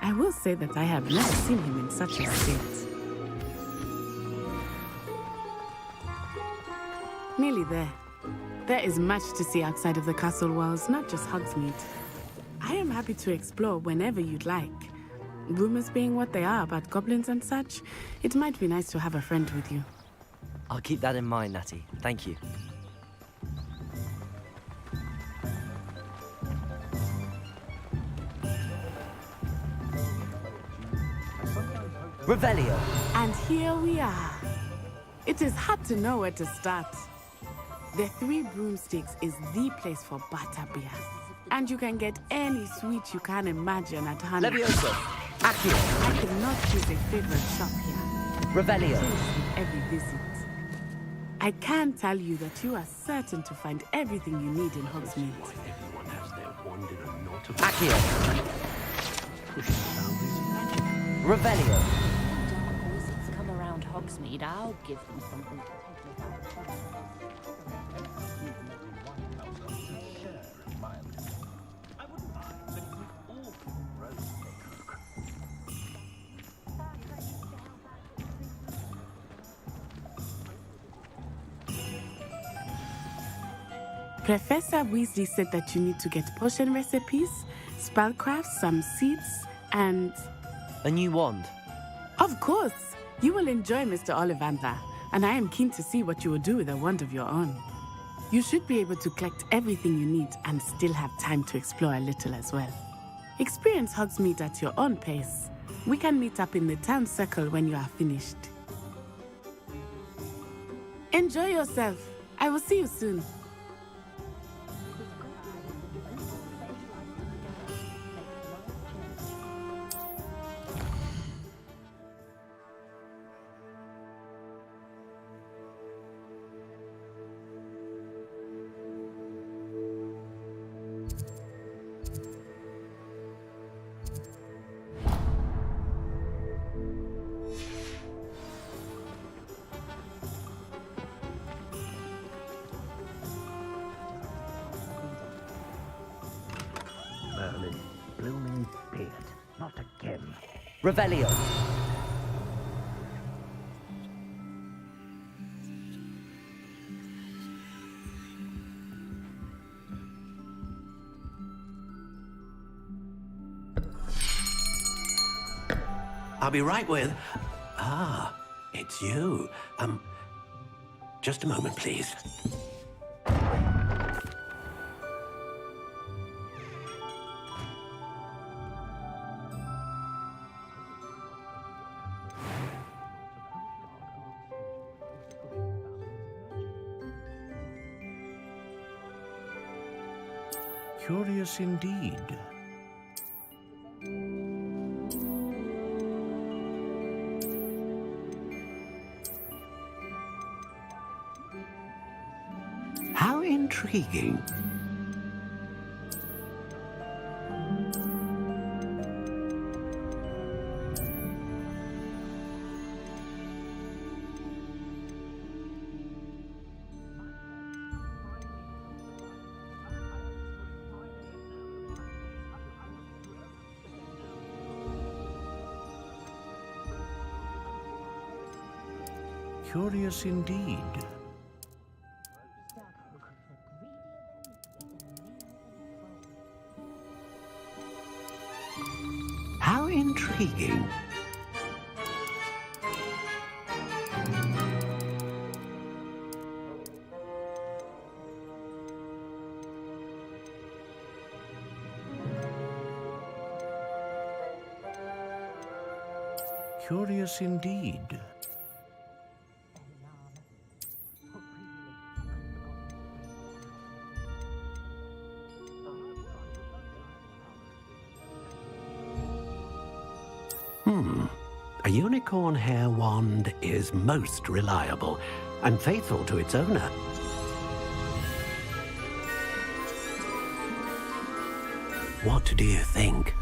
I will say that I have never seen him in such a state. Nearly there. There is much to see outside of the castle walls, not just Hogsmeade. I am happy to explore whenever you'd like. Rumors being what they are about goblins and such, it might be nice to have a friend with you. I'll keep that in mind, Natty. Thank you. Revelio. And here we are. It is hard to know where to start. The Three Broomsticks is the place for butterbeer. And you can get any sweet you can imagine at Honey. Levioso. Accio. I cannot choose a favorite shop here. Revelio. With every visit. I can tell you that you are certain to find everything you need in Hogsmeade. Accio. Revelio. Voices come around Hogsmeade, I'll give them something to take about. Professor Weasley said that you need to get potion recipes, spellcraft, some seeds, and... A new wand? Of course! You will enjoy Mr. Ollivander, and I am keen to see what you will do with a wand of your own. You should be able to collect everything you need and still have time to explore a little as well. Experience Hogsmeade at your own pace. We can meet up in the town circle when you are finished. Enjoy yourself. I will see you soon. take him. Revelio. I'll be right with... Ah, it's you. Just a moment, please. Curious indeed. How intriguing. Curious indeed. How intriguing. Curious indeed. A unicorn hair wand is most reliable and faithful to its owner. What do you think?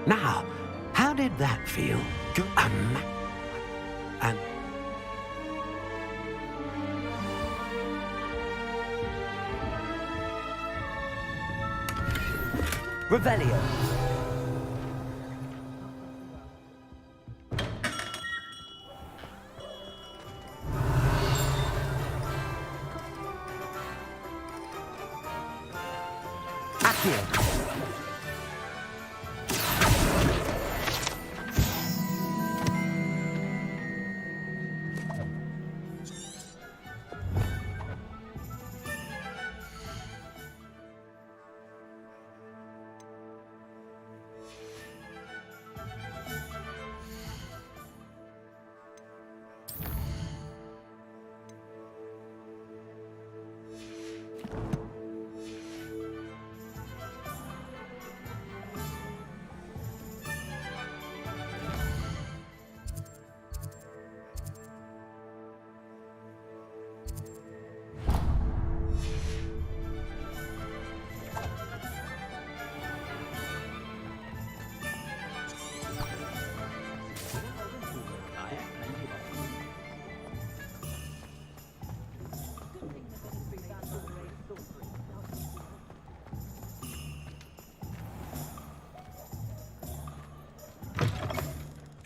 Now, how did that feel? And Revelio. Accio.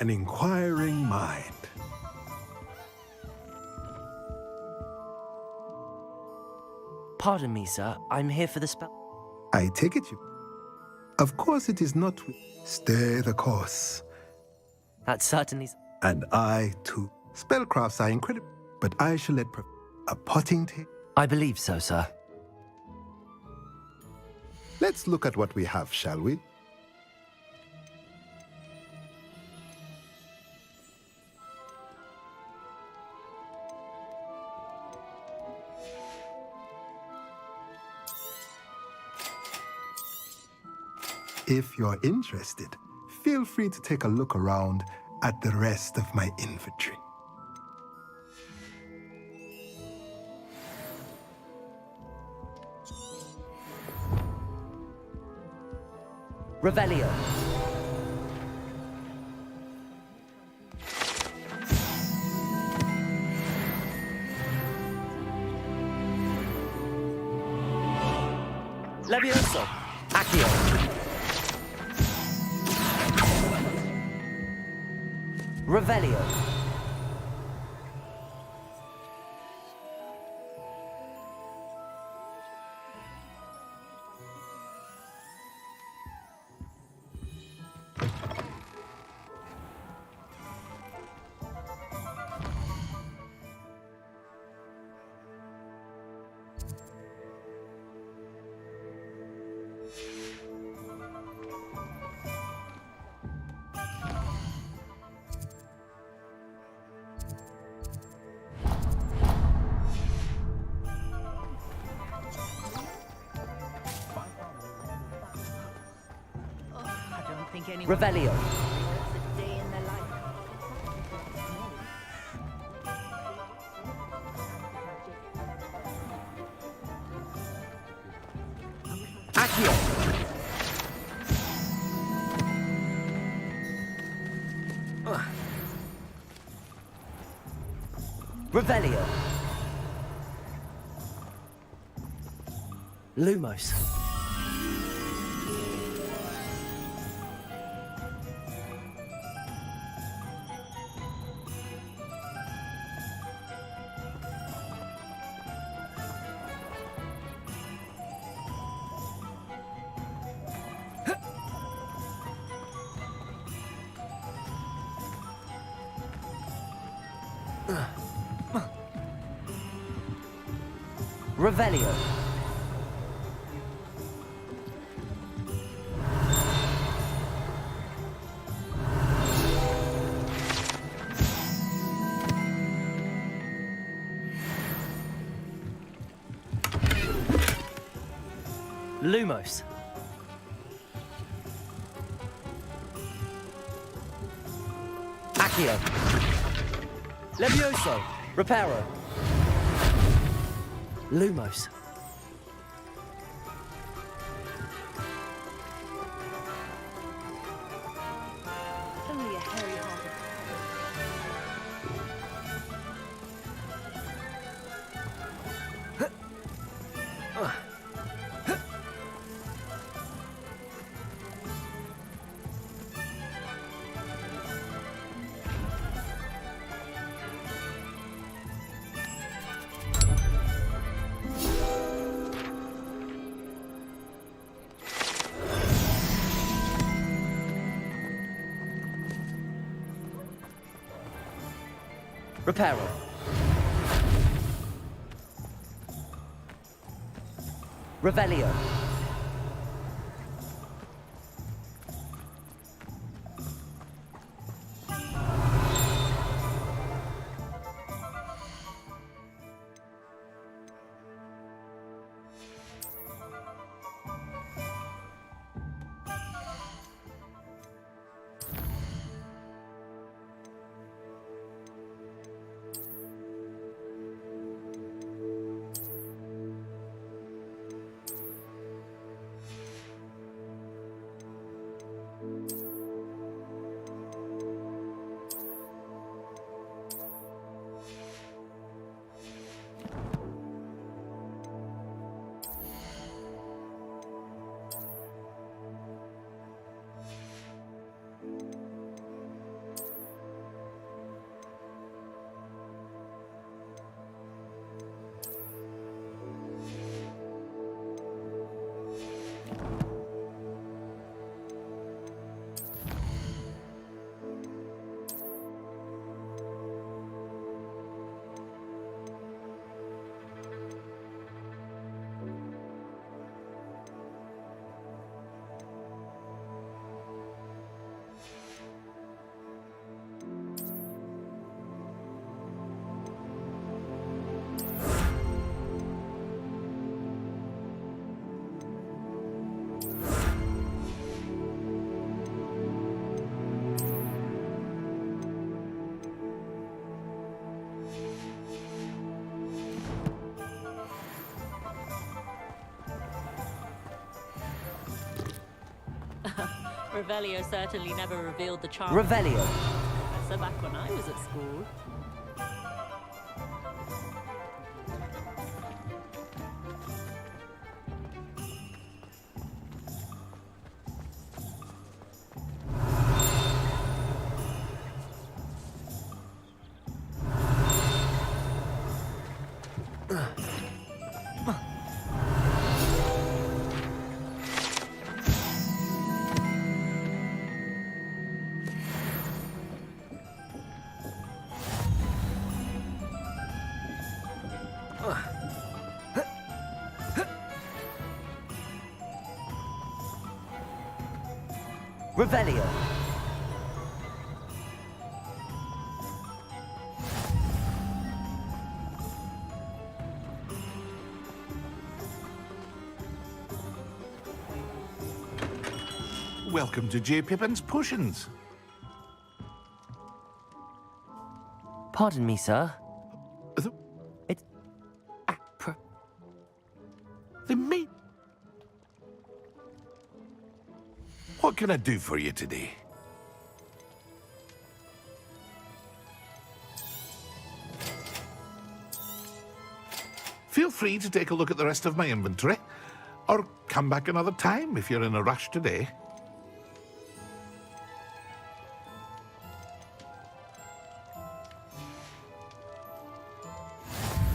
An inquiring mind. Pardon me, sir. I'm here for the spell. I take it you. Of course it is not. Stay the course. That's certainly. And I too. Spellcrafts are incredible, but I shall let a potting table. I believe so, sir. Let's look at what we have, shall we? If you're interested, feel free to take a look around at the rest of my inventory. Revelio. Levioso. Accio. Revelio. Revelio. Accio. Revelio. Lumos. Revelio. Lumos. Accio. Levioso. Reparo. Lumos. Only a hairy-hearted. Reparo. Revelio. Revelio certainly never revealed the charm. Revelio. So back when I was at school. Revelio. Welcome to J. Pippin's Potions. Pardon me, sir. It's... The meat. What can I do for you today? Feel free to take a look at the rest of my inventory, or come back another time if you're in a rush today.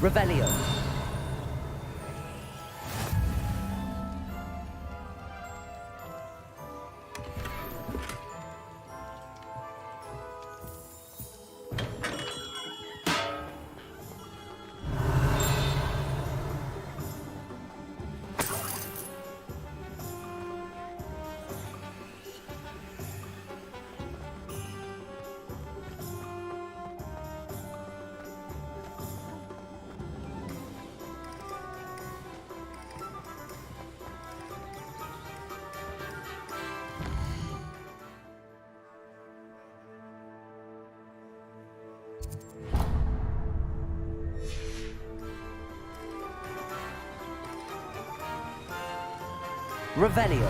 Revelio. Revelio.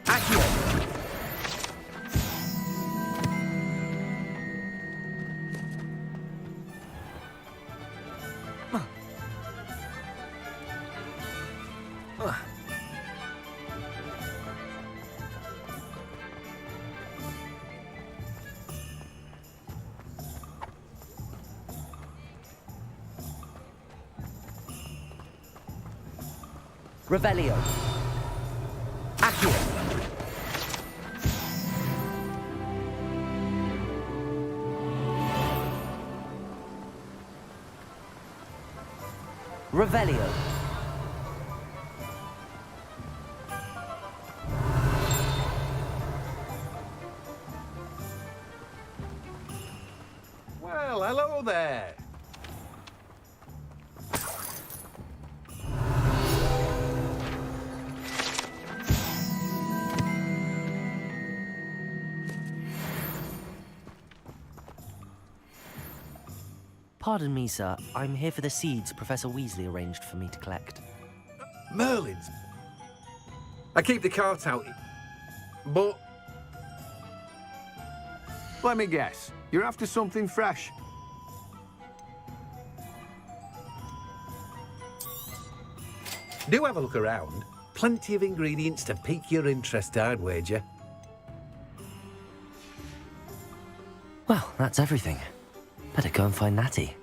Accio. Revelio. Accio. Revelio. Well, hello there. Pardon me, sir. I'm here for the seeds Professor Weasley arranged for me to collect. Merlins. I keep the cart out, but... Let me guess. You're after something fresh. Do have a look around. Plenty of ingredients to pique your interest, I'd wager. Well, that's everything. Better go and find Natty.